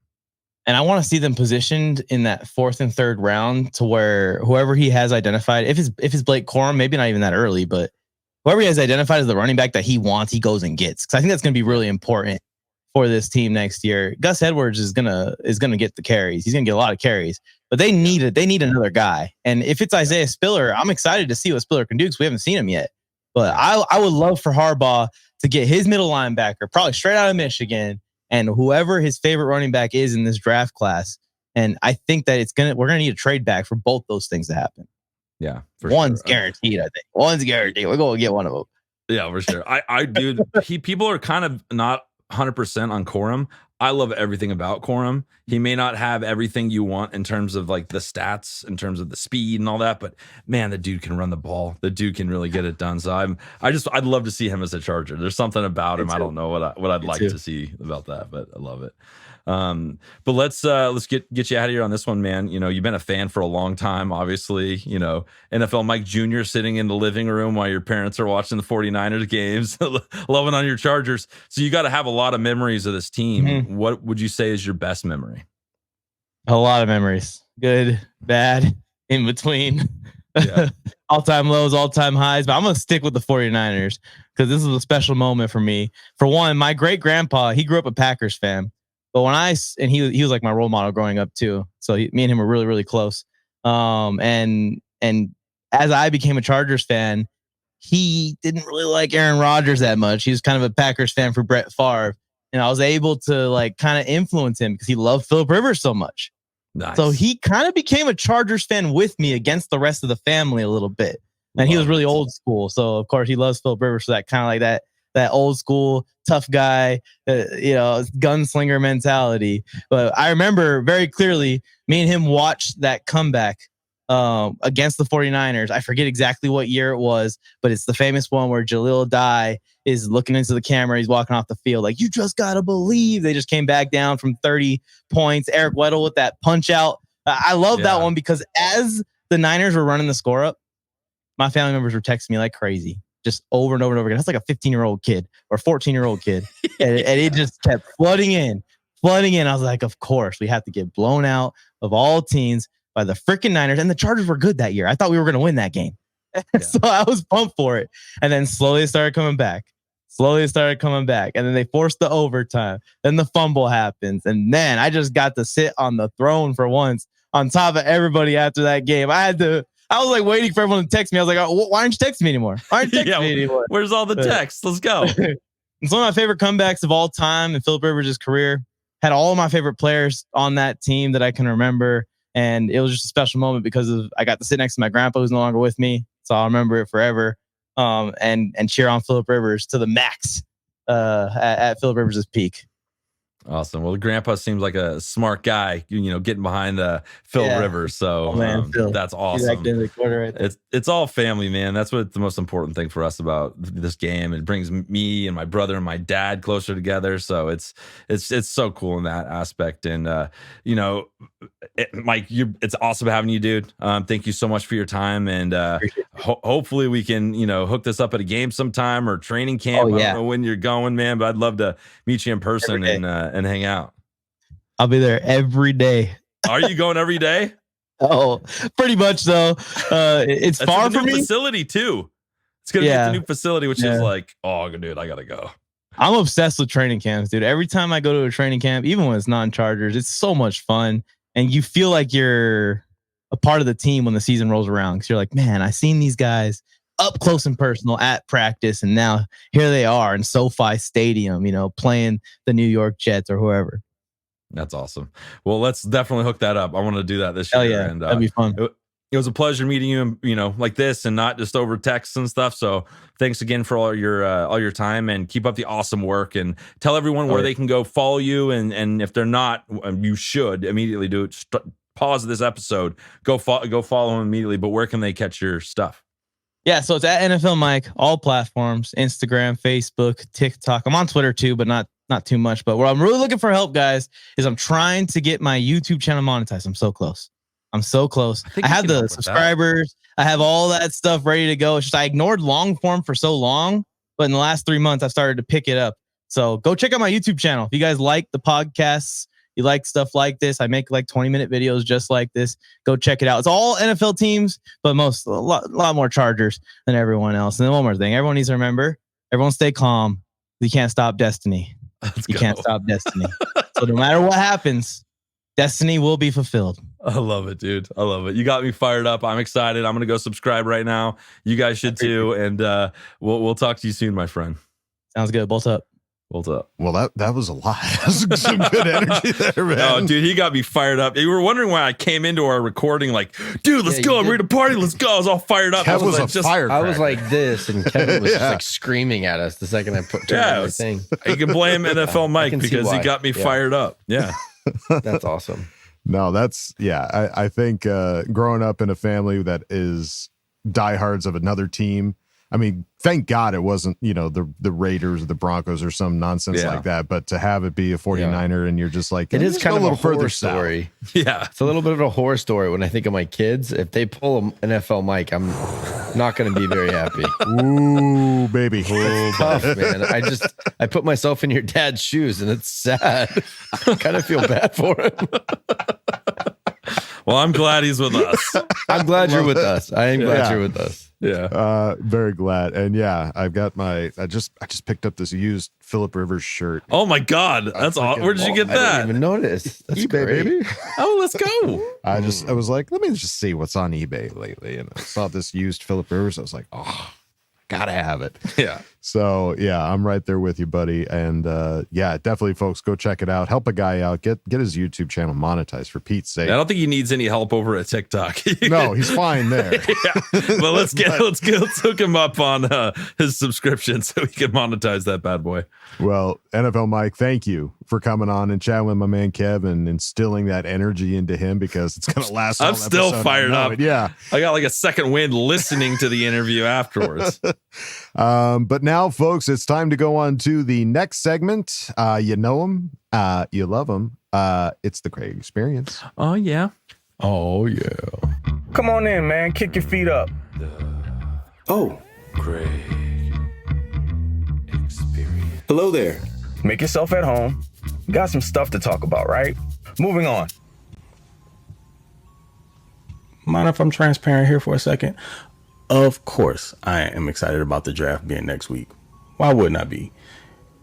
[SPEAKER 9] And I want to see them positioned in that 4th and 3rd round to where whoever he has identified, if it's Blake Corum, maybe not even that early, but whoever he has identified as the running back that he wants, he goes and gets. Because I think that's going to be really important for this team next year. Gus Edwards is gonna get the carries. He's gonna get a lot of carries, but they need it. They need another guy. And if it's Isaiah Spiller, I'm excited to see what Spiller can do because we haven't seen him yet. But I would love for Harbaugh to get his middle linebacker, probably straight out of Michigan, and whoever his favorite running back is in this draft class. And I think that we're gonna need a trade back for both those things to happen.
[SPEAKER 5] Yeah,
[SPEAKER 9] one's guaranteed. I think one's guaranteed. We're gonna get one of them.
[SPEAKER 5] Yeah, for sure. I do. People are kind of not 100% on Corum. I love everything about Corum. He may not have everything you want in terms of like the stats, in terms of the speed and all that, but man, the dude can run the ball. The dude can really get it done. So I'd love to see him as a Charger. There's something about him. I don't know what I'd like to see about that, but I love it. But let's get you out of here on this one, man. You know, you've been a fan for a long time, obviously. You know, NFL Mike Jr. sitting in the living room while your parents are watching the 49ers games, loving on your Chargers. So you got to have a lot of memories of this team. Mm-hmm. What would you say is your best memory?
[SPEAKER 9] A lot of memories. Good, bad, in between. Yeah. All-time lows, all-time highs. But I'm going to stick with the 49ers because this is a special moment for me. For one, my great-grandpa, he grew up a Packers fan. But he was like my role model growing up too. So me and him were really, really close. And as I became a Chargers fan, he didn't really like Aaron Rodgers that much. He was kind of a Packers fan for Brett Favre. And I was able to like kind of influence him because he loved Phillip Rivers so much. Nice. So he kind of became a Chargers fan with me against the rest of the family a little bit. And he was really old school. So of course he loves Phillip Rivers for that kind of like that old school tough guy, gunslinger mentality. But I remember very clearly me and him watched that comeback against the 49ers. I forget exactly what year it was, but it's the famous one where Jaleel Dye is looking into the camera. He's walking off the field like, you just got to believe. They just came back down from 30 points. Eric Weddle with that punch out. I love that one because as the Niners were running the score up, my family members were texting me like crazy. Just over and over and over again. That's like a 15-year-old kid or 14-year-old kid. and it just kept flooding in. I was like, of course, we have to get blown out of all teams by the freaking Niners. And the Chargers were good that year. I thought we were going to win that game. Yeah. So I was pumped for it. And then slowly it started coming back. And then they forced the overtime. Then the fumble happens. And then I just got to sit on the throne for once on top of everybody after that game. I was like waiting for everyone to text me. I was like, oh, why aren't you texting me anymore?
[SPEAKER 5] Where's all the texts? Let's go.
[SPEAKER 9] It's one of my favorite comebacks of all time in Phillip Rivers' career. Had all of my favorite players on that team that I can remember. And it was just a special moment because I got to sit next to my grandpa who's no longer with me. So I'll remember it forever. And cheer on Phillip Rivers to the max at Phillip Rivers' peak.
[SPEAKER 5] Awesome. Well, Grandpa seems like a smart guy, getting behind Phil Rivers. So that's awesome. It's all family, man. That's what the most important thing for us about this game. It brings me and my brother and my dad closer together. So it's so cool in that aspect. And Mike, it's awesome having you, dude. Thank you so much for your time. And hopefully we can hook this up at a game sometime or training camp. I don't know when you're going, man, but I'd love to meet you in person and hang out.
[SPEAKER 9] I'll be there every day.
[SPEAKER 5] Are you going every day?
[SPEAKER 9] Oh, pretty much so. It's far from me.
[SPEAKER 5] Facility too. It's gonna be at the new facility, which is like, oh, dude, I gotta go.
[SPEAKER 9] I'm obsessed with training camps, dude. Every time I go to a training camp, even when it's non-Chargers, it's so much fun, and you feel like you're a part of the team when the season rolls around because you're like, man, I seen these guys up close and personal at practice, and now here they are in SoFi Stadium, playing the New York Jets or whoever.
[SPEAKER 5] That's awesome. Well, let's definitely hook that up. I want to do that this year.
[SPEAKER 9] Yeah, and that'd be fun.
[SPEAKER 5] It was a pleasure meeting you, like this and not just over texts and stuff. So thanks again for all your time, and keep up the awesome work, and tell everyone where they can go follow you. And if they're not, you should immediately do it. Pause this episode, go follow him immediately. But where can they catch your stuff?
[SPEAKER 9] Yeah, so it's at NFL Mike, all platforms, Instagram, Facebook, TikTok. I'm on Twitter too, but not too much. But where I'm really looking for help, guys, is I'm trying to get my YouTube channel monetized. I'm so close. I have the subscribers. I have all that stuff ready to go. It's just I ignored long form for so long, but in the last 3 months, I've started to pick it up. So go check out my YouTube channel. If you guys like the podcasts, you like stuff like this, I make like 20-minute videos just like this. Go check it out. It's all NFL teams, but a lot more Chargers than everyone else. And then one more thing, everyone needs to remember, everyone stay calm. You can't stop destiny. You can't stop destiny. So no matter what happens, destiny will be fulfilled.
[SPEAKER 5] I love it, dude. I love it. You got me fired up. I'm excited. I'm going to go subscribe right now. You guys should too. And we'll talk to you soon, my friend.
[SPEAKER 9] Sounds good. Bolt up.
[SPEAKER 5] Bolt up.
[SPEAKER 7] Well, that was a lot. That's some good energy there, man.
[SPEAKER 5] Oh, dude, he got me fired up. You were wondering why I came into our recording like, dude, let's go. I'm ready to party. Let's go. I was all fired up.
[SPEAKER 7] Kev was like, a firecracker.
[SPEAKER 8] I was like this, and Kevin was just like screaming at us the second I turned on the thing.
[SPEAKER 5] You can blame NFL Mike because he got me fired up. Yeah.
[SPEAKER 8] That's awesome.
[SPEAKER 7] No, I think growing up in a family that is diehards of another team. I mean, thank God it wasn't, the Raiders or the Broncos or some nonsense like that. But to have it be a 49er and you're just like,
[SPEAKER 8] it is kind of a little further
[SPEAKER 7] south.
[SPEAKER 8] Story.
[SPEAKER 5] Yeah.
[SPEAKER 8] It's a little bit of a horror story when I think of my kids. If they pull an NFL Mike, I'm not going to be very happy.
[SPEAKER 7] Ooh, baby.
[SPEAKER 8] It's tough, man. I put myself in your dad's shoes and it's sad. I kind of feel bad for him.
[SPEAKER 5] Well, I'm glad he's with us.
[SPEAKER 8] I'm glad you're with us. I am glad you're with us.
[SPEAKER 5] Yeah.
[SPEAKER 7] Very glad. And I've got I just picked up this used Phillip Rivers shirt.
[SPEAKER 5] Oh my God. That's awesome. Where did you get that?
[SPEAKER 8] I didn't even notice. That's
[SPEAKER 7] eBay, baby.
[SPEAKER 5] Oh, let's go.
[SPEAKER 7] I was like, let me just see what's on eBay lately. And I saw this used Phillip Rivers. I was like, oh, gotta have it.
[SPEAKER 5] Yeah.
[SPEAKER 7] So I'm right there with you, buddy. And definitely, folks, go check it out. Help a guy out. Get his YouTube channel monetized, for Pete's sake.
[SPEAKER 5] I don't think he needs any help over at TikTok.
[SPEAKER 7] No, he's fine there.
[SPEAKER 5] But let's hook him up on his subscription so he can monetize that bad boy.
[SPEAKER 7] Well, NFL Mike, thank you for coming on and chatting with my man Kev and instilling that energy into him, because it's gonna last.
[SPEAKER 5] I'm still fired up.
[SPEAKER 7] Yeah,
[SPEAKER 5] I got like a second wind listening to the interview afterwards.
[SPEAKER 7] But now, folks, it's time to go on to the next segment. You know him, you love him. It's the Craig Experience.
[SPEAKER 5] Oh yeah.
[SPEAKER 7] Oh yeah.
[SPEAKER 4] Come on in, man. Kick your feet up.
[SPEAKER 10] Oh,
[SPEAKER 5] Craig Experience.
[SPEAKER 10] hello there.
[SPEAKER 4] Make yourself at home. Got some stuff to talk about, right? Moving on.
[SPEAKER 11] Mind if I'm transparent here for a second? Of course, I am excited about the draft being next week. Why wouldn't I be?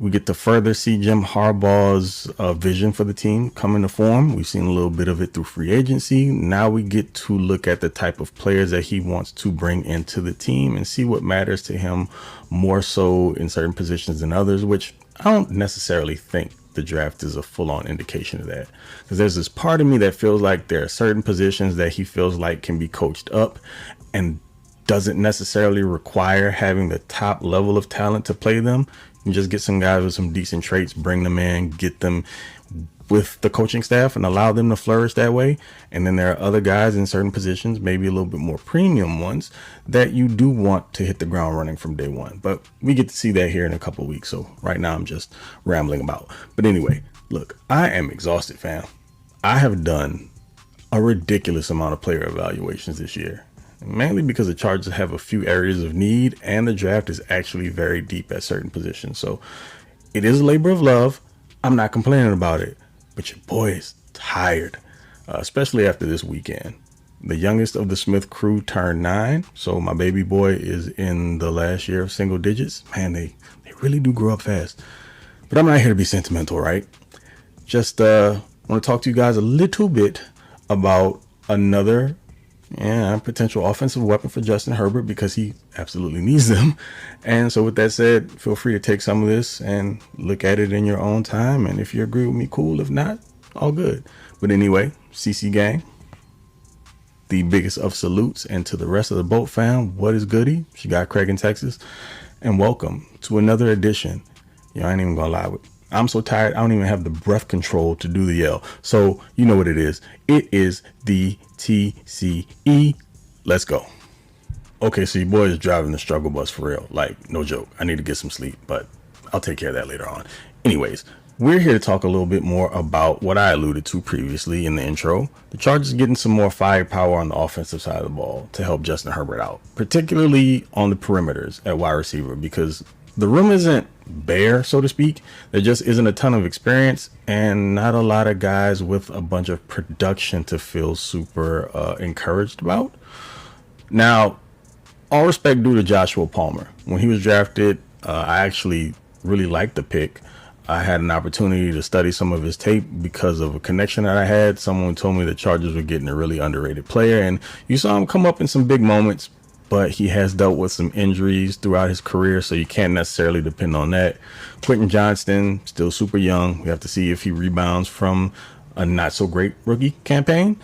[SPEAKER 11] We get to further see Jim Harbaugh's vision for the team come into form. We've seen a little bit of it through free agency. Now we get to look at the type of players that he wants to bring into the team and see what matters to him more so in certain positions than others, which I don't necessarily think the draft is a full-on indication of that. Because there's this part of me that feels like there are certain positions that he feels like can be coached up and doesn't necessarily require having the top level of talent to play them. You can just get some guys with some decent traits, bring them in, get them with the coaching staff and allow them to flourish that way. And then there are other guys in certain positions, maybe a little bit more premium ones, that you do want to hit the ground running from day one. But we get to see that here in a couple of weeks. So right now I'm just rambling about. But anyway, look, I am exhausted, fam. I have done a ridiculous amount of player evaluations this year. Mainly because the Chargers have a few areas of need and the draft is actually very deep at certain positions. So it is a labor of love. I'm not complaining about it, but your boy is tired, especially after this weekend. The youngest of the Smith crew turned 9. So my baby boy is in the last year of single digits. Man, they really do grow up fast, but I'm not here to be sentimental, right? Just want to talk to you guys a little bit about another potential offensive weapon for Justin Herbert, because he absolutely needs them. And so with that said, feel free to take some of this and look at it in your own time. And if you agree with me, cool. If not, all good. But anyway, CC gang, the biggest of salutes. And to the rest of the Bolt fam, what is goody? She got Craig in Texas. And welcome to another edition. I ain't even gonna lie with. I'm so tired, I don't even have the breath control to do the yell. So you know what it is. It is the TCE. Let's go. Okay, so your boy is driving the struggle bus for real. Like, no joke. I need to get some sleep, but I'll take care of that later on. Anyways, we're here to talk a little bit more about what I alluded to previously in the intro. The Chargers getting some more firepower on the offensive side of the ball to help Justin Herbert out, particularly on the perimeters at wide receiver, because the room isn't bare, so to speak. There just isn't a ton of experience and not a lot of guys with a bunch of production to feel super encouraged about. Now, all respect due to Joshua Palmer. When he was drafted, I actually really liked the pick. I had an opportunity to study some of his tape because of a connection that I had. Someone told me the Chargers were getting a really underrated player, and you saw him come up in some big moments, but he has dealt with some injuries throughout his career, so you can't necessarily depend on that. Quentin Johnston, still super young. We have to see if he rebounds from a not so great rookie campaign.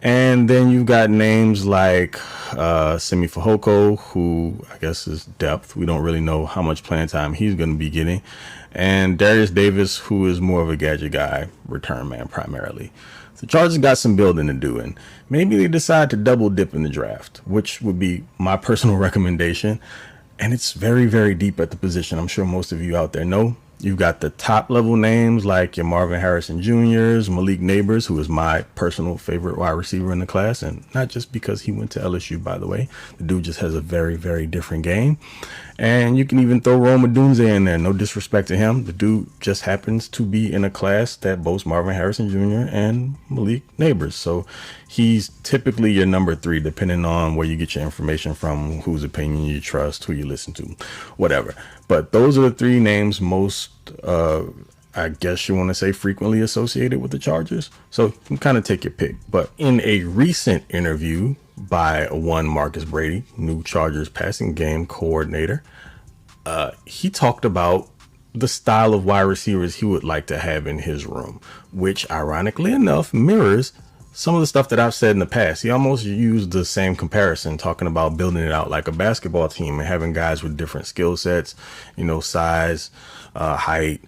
[SPEAKER 11] And then you've got names like Semi Fehoko, who I guess is depth. We don't really know how much playing time he's going to be getting. And Darius Davis, who is more of a gadget guy, return man primarily. The Chargers got some building to do, and maybe they decide to double dip in the draft, which would be my personal recommendation. And it's very, very deep at the position. I'm sure most of you out there know. You've got the top level names like your Marvin Harrison Jr.'s, Malik Neighbors, who is my personal favorite wide receiver in the class. And not just because he went to LSU, by the way. The dude just has a very, very different game. And you can even throw Rome Odunze in there. No disrespect to him. The dude just happens to be in a class that boasts Marvin Harrison Jr. and Malik Neighbors. So he's typically your number 3, depending on where you get your information from, whose opinion you trust, who you listen to, whatever. But those are the 3 names most, I guess you want to say, frequently associated with the Chargers. So you can kind of take your pick. But in a recent interview by one Marcus Brady, new Chargers passing game coordinator, he talked about the style of wide receivers he would like to have in his room, which ironically enough mirrors some of the stuff that I've said in the past. He almost used the same comparison, talking about building it out like a basketball team and having guys with different skill sets, you know, size, height,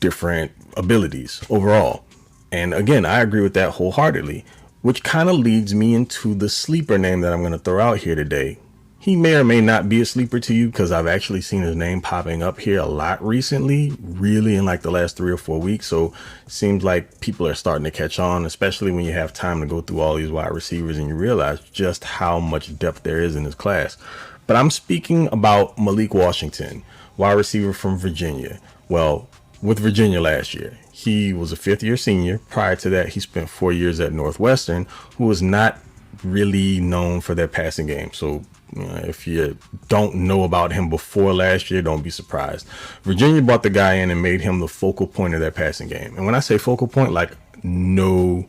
[SPEAKER 11] different abilities overall. And again, I agree with that wholeheartedly, which kind of leads me into the sleeper name that I'm going to throw out here today. He may or may not be a sleeper to you because I've actually seen his name popping up here a lot recently, really in like the last 3 or 4 weeks. So it seems like people are starting to catch on, especially when you have time to go through all these wide receivers and you realize just how much depth there is in this class. But I'm speaking about Malik Washington, wide receiver from Virginia. Well, with Virginia last year. He was a 5th-year senior. Prior to that, he spent 4 years at Northwestern, who was not really known for their passing game. So if you don't know about him before last year, don't be surprised. Virginia brought the guy in and made him the focal point of their passing game. And when I say focal point, like no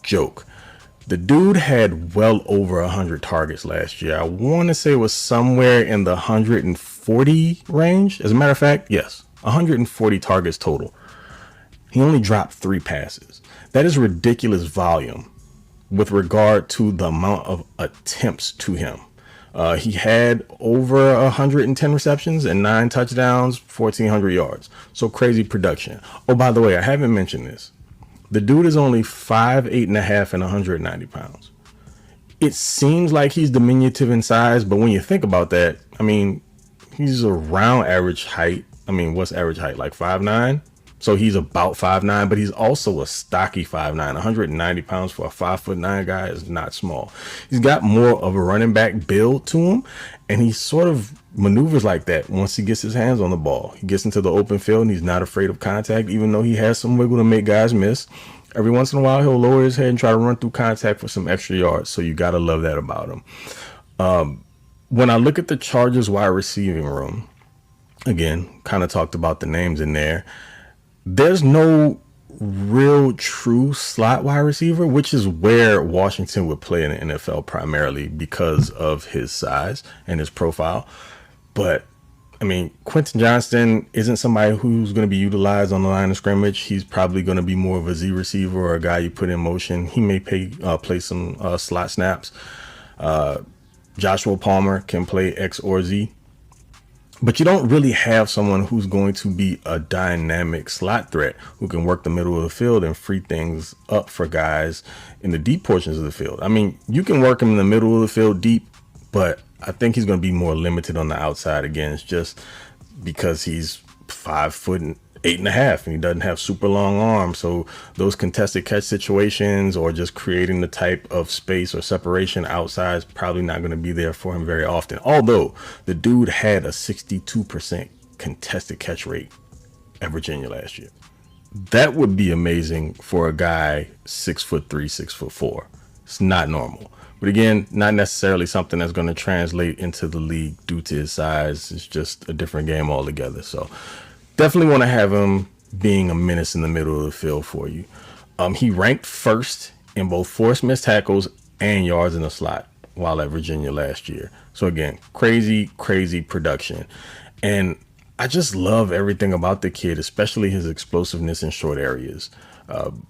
[SPEAKER 11] joke. The dude had well over 100 targets last year. I want to say it was somewhere in the 140 range. As a matter of fact, yes, 140 targets total. He only dropped 3 passes. That is ridiculous volume with regard to the amount of attempts to him. He had over 110 receptions and 9 touchdowns, 1,400 yards. So crazy production. Oh, by the way, I haven't mentioned this. The dude is only 5'8.5" and 190 pounds. It seems like he's diminutive in size, but when you think about that, I mean, he's around average height. I mean, what's average height? Like 5'9"? So he's about 5'9", but he's also a stocky 5'9". 190 pounds for a 5'9" guy is not small. He's got more of a running back build to him, and he sort of maneuvers like that once he gets his hands on the ball. He gets into the open field, and he's not afraid of contact, even though he has some wiggle to make guys miss. Every once in a while, he'll lower his head and try to run through contact for some extra yards, so you got to love that about him. When I look at the Chargers wide receiving room, again, kind of talked about the names in there, there's no real true slot wide receiver, which is where Washington would play in the NFL primarily because of his size and his profile. But I mean, Quentin Johnston isn't somebody who's going to be utilized on the line of scrimmage. He's probably going to be more of a Z receiver or a guy you put in motion. He may play some slot snaps. Joshua Palmer can play X or Z. But you don't really have someone who's going to be a dynamic slot threat who can work the middle of the field and free things up for guys in the deep portions of the field. I mean, you can work him in the middle of the field deep, but I think he's going to be more limited on the outside again. It's just because he's 5'8.5" and he doesn't have super long arms. So those contested catch situations or just creating the type of space or separation outside is probably not going to be there for him very often. Although the dude had a 62% contested catch rate at Virginia last year. That would be amazing for a guy 6'3", 6'4". It's not normal. But again, not necessarily something that's going to translate into the league due to his size. It's just a different game altogether. So definitely want to have him being a menace in the middle of the field for you. He ranked first in both forced missed tackles and yards in the slot while at Virginia last year. So again, crazy production. And I just love everything about the kid, especially his explosiveness in short areas.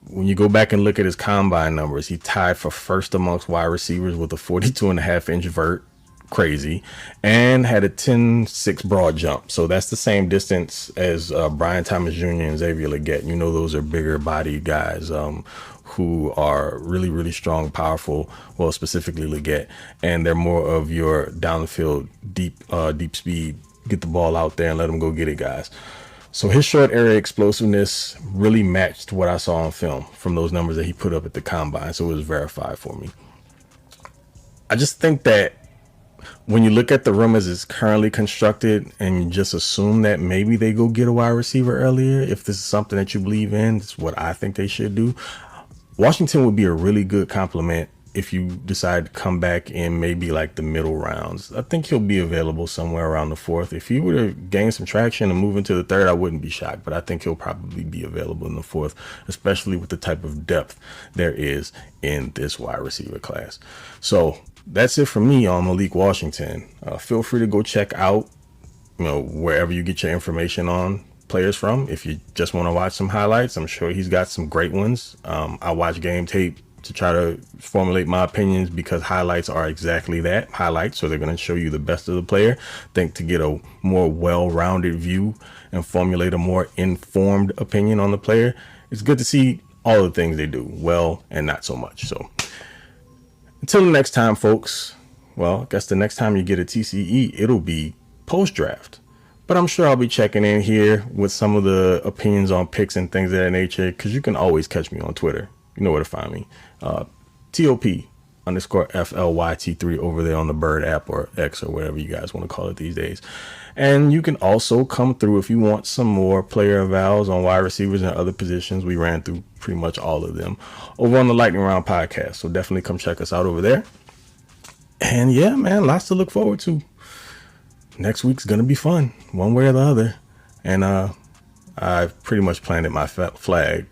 [SPEAKER 11] When you go back and look at his combine numbers, he tied for first amongst wide receivers with a 42.5-inch vert, crazy, and had a 10.6 broad jump. So that's the same distance as Brian Thomas Jr. and Xavier Legette. You know, those are bigger bodied guys who are really strong, powerful, well, specifically Legette, and they're more of your down the field, deep speed, get the ball out there and let them go get it guys. So his short area explosiveness really matched what I saw on film from those numbers that he put up at the combine. So it was verified for me. I just think that when you look at the room as it's currently constructed and you just assume that maybe they go get a wide receiver earlier, if this is something that you believe in, it's what I think they should do. Washington would be a really good complement if you decide to come back in maybe like the middle rounds. I think he'll be available somewhere around the 4th. If he were to gain some traction and move into the 3rd, I wouldn't be shocked, but I think he'll probably be available in the 4th, especially with the type of depth there is in this wide receiver class. So that's it for me on Malik Washington. Feel free to go check out, wherever you get your information on players from. If you just want to watch some highlights, I'm sure he's got some great ones. I watch game tape to try to formulate my opinions because highlights are exactly that, highlights. So they're going to show you the best of the player. I think to get a more well-rounded view and formulate a more informed opinion on the player, it's good to see all the things they do well and not so much. So until the next time, folks, well, I guess the next time you get a TCE, it'll be post-draft. But I'm sure I'll be checking in here with some of the opinions on picks and things of that nature, because you can always catch me on Twitter. You know where to find me. TOP_FLYT3 over there on the Bird app or X or whatever you guys want to call it these days. And you can also come through if you want some more player evals on wide receivers and other positions. We ran through pretty much all of them over on the Lightning Round podcast. So definitely come check us out over there. And yeah, man, lots to look forward to. Next week's going to be fun, one way or the other. And I've pretty much planted my flag.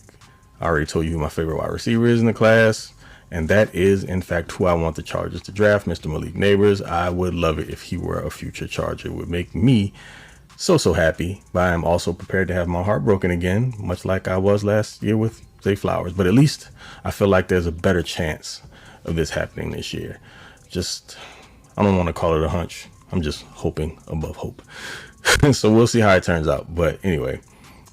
[SPEAKER 11] I already told you who my favorite wide receiver is in the class, and that is, in fact, who I want the Chargers to draft, Mr. Malik Neighbors. I would love it if he were a future Charger. It would make me so happy, but I am also prepared to have my heart broken again, much like I was last year with Zay Flowers. But at least I feel like there's a better chance of this happening this year. I don't want to call it a hunch. I'm just hoping above hope. So we'll see how it turns out. But anyway,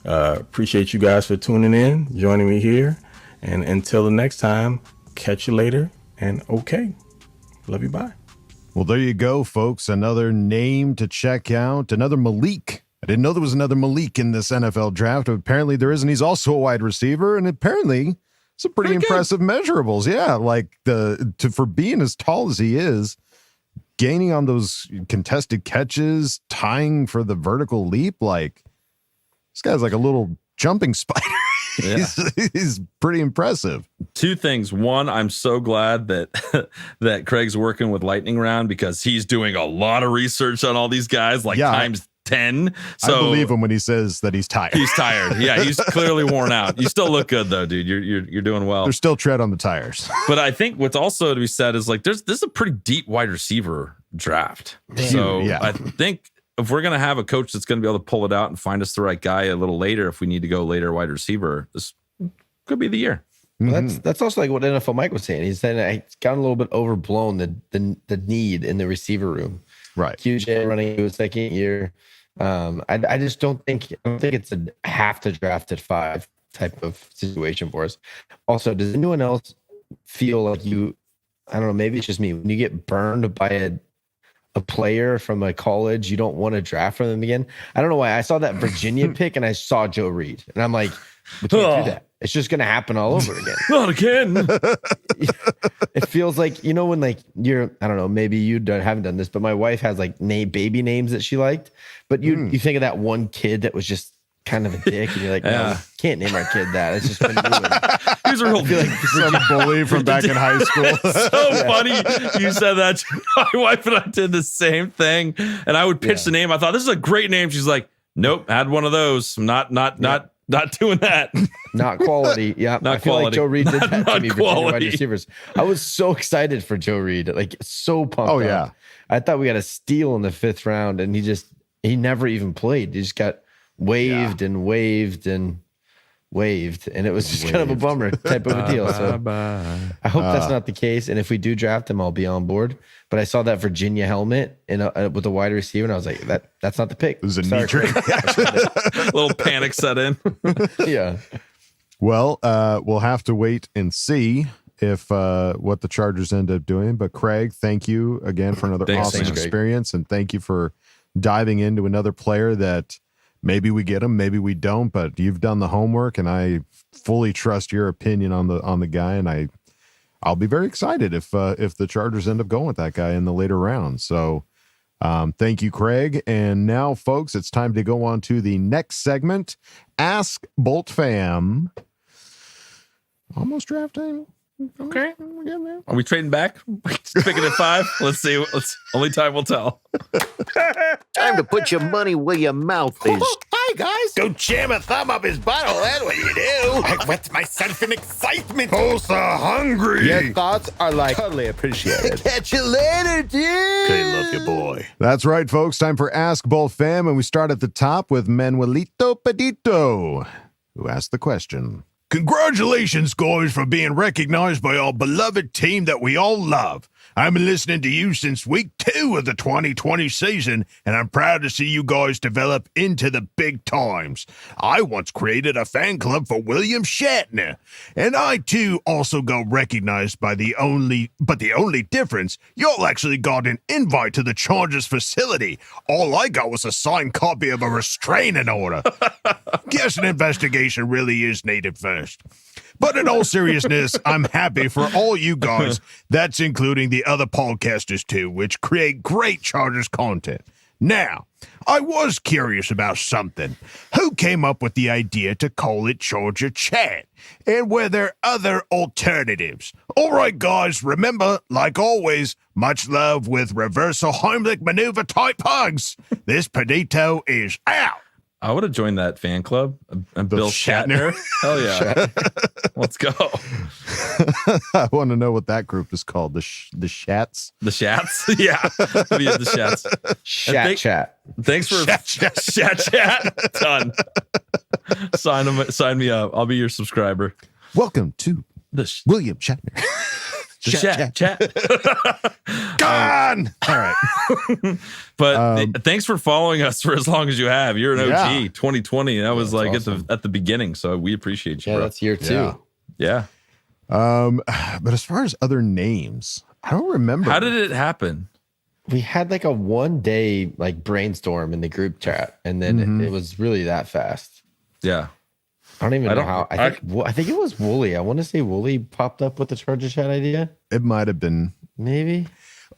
[SPEAKER 11] appreciate you guys for tuning in, joining me here. And until the next time, catch you later. And okay. Love you. Bye.
[SPEAKER 7] Well, there you go, folks. Another name to check out. Another Malik. I didn't know there was another Malik in this NFL draft. Apparently there isn't. He's also a wide receiver. And apparently some pretty impressive measurables. Yeah. Like for being as tall as he is, gaining on those contested catches, tying for the vertical leap. Like, this guy's like a little jumping spider.
[SPEAKER 5] Yeah.
[SPEAKER 7] He's pretty impressive.
[SPEAKER 5] Two things. One, I'm so glad that that Craig's working with Lightning Round because he's doing a lot of research on all these guys, like times 10. So
[SPEAKER 7] I believe him when he says that he's tired.
[SPEAKER 5] He's tired. Yeah, he's clearly worn out. You still look good though, dude. You're doing well.
[SPEAKER 7] There's still tread on the tires.
[SPEAKER 5] But I think what's also to be said is like this is a pretty deep wide receiver draft. So I think if we're gonna have a coach that's gonna be able to pull it out and find us the right guy a little later, if we need to go later wide receiver, this could be the year.
[SPEAKER 8] Well, that's also like what NFL Mike was saying. He's saying it's gotten a little bit overblown the need in the receiver room.
[SPEAKER 7] Right.
[SPEAKER 8] QJ running to his second year. I just don't think it's a have to draft at 5 type of situation for us. Also, does anyone else feel like I don't know, maybe it's just me, when you get burned by a player from a college, you don't want to draft for them again? I don't know why. I saw that Virginia pick and I saw Joe Reed and I'm like, we can't do that. it's just going to happen all over again.
[SPEAKER 5] Not again.
[SPEAKER 8] It feels like, you know, when like you're, I don't know, maybe haven't done this, but my wife has like baby names that she liked, but you think of that one kid that was just kind of a dick, and you're like, no, we can't name our kid that. It's just been ruined.
[SPEAKER 5] Here's a real
[SPEAKER 7] Some bully from back in high school.
[SPEAKER 5] So funny you said that. My wife and I did the same thing, and I would pitch the name. I thought this is a great name. She's like, nope, had one of those. Not doing that.
[SPEAKER 8] Not quality. Yeah.
[SPEAKER 5] Not
[SPEAKER 8] I feel
[SPEAKER 5] quality.
[SPEAKER 8] like Joe Reed did that to me for junior wide
[SPEAKER 5] quality.
[SPEAKER 8] receivers. I was so excited for Joe Reed, like so pumped.
[SPEAKER 7] Oh,
[SPEAKER 8] up.
[SPEAKER 7] yeah.
[SPEAKER 8] I thought we got a steal in the 5th round, and he never even played. He just got waved and waved and waved, and it was just kind of a bummer type of a deal. So I hope that's not the case, and if we do draft him, I'll be on board. But I saw that Virginia helmet with a wide receiver, and I was like, that's not the pick.
[SPEAKER 7] It was a knee trick.
[SPEAKER 5] A little panic set in.
[SPEAKER 8] Yeah.
[SPEAKER 7] Well, we'll have to wait and see if what the Chargers end up doing. But Craig, thank you again for another awesome experience, and thank you for diving into another player that maybe we get him, maybe we don't, but you've done the homework, and I fully trust your opinion on the guy, and I'll be very excited if the Chargers end up going with that guy in the later rounds. So thank you, Craig. And now, folks, it's time to go on to the next segment, Ask Boltfam. Almost draft time.
[SPEAKER 5] Okay. Are we trading back? Picking at 5? Let's see. Only time will tell.
[SPEAKER 2] Time to put your money where your mouth is.
[SPEAKER 12] Hi, guys. Go jam a thumb up his butthole. That's what you do. I wet myself in excitement.
[SPEAKER 1] Oh, so hungry.
[SPEAKER 12] Your thoughts are like totally appreciated. Catch you later, dude.
[SPEAKER 1] Okay, love you, boy.
[SPEAKER 7] That's right, folks. Time for Ask Boltfam, and we start at the top with Manuelito Pedito, who asked the question.
[SPEAKER 1] Congratulations, guys, for being recognized by our beloved team that we all love. I've been listening to you since week 2 of the 2020 season, and I'm proud to see you guys develop into the big times. I once created a fan club for William Shatner, and I too also got recognized by the only difference, y'all actually got an invite to the Chargers facility. All I got was a signed copy of a restraining order. Guess an investigation really is needed first. But in all seriousness, I'm happy for all you guys. That's including the other podcasters too, which create great Chargers content. Now, I was curious about something. Who came up with the idea to call it Charger Chat? And were there other alternatives? All right, guys, remember, like always, much love with reversal Heimlich maneuver type hugs. This Pedito is out.
[SPEAKER 5] I would have joined that fan club. Bill Shatner. Hell yeah. Let's go.
[SPEAKER 7] I want to know what that group is called. The Shats?
[SPEAKER 5] The Shats? Yeah. The Shats.
[SPEAKER 8] Chat.
[SPEAKER 5] Thanks for Chat. Done. Sign me up. I'll be your subscriber.
[SPEAKER 7] Welcome to William Shatner.
[SPEAKER 5] Chat.
[SPEAKER 7] Gone. All right.
[SPEAKER 5] But thanks for following us for as long as you have. You're an OG. 2020. That was like awesome. at the beginning. So we appreciate you.
[SPEAKER 8] Yeah,
[SPEAKER 5] bro.
[SPEAKER 8] that's year 2.
[SPEAKER 5] Yeah.
[SPEAKER 7] But as far as other names, I don't remember.
[SPEAKER 5] How did it happen?
[SPEAKER 8] We had like a 1-day like brainstorm in the group chat, and then it was really that fast.
[SPEAKER 5] Yeah.
[SPEAKER 8] I don't even know how. I think it was Wooly. I want to say Wooly popped up with the Charger Chat idea.
[SPEAKER 7] It might have been.
[SPEAKER 8] Maybe.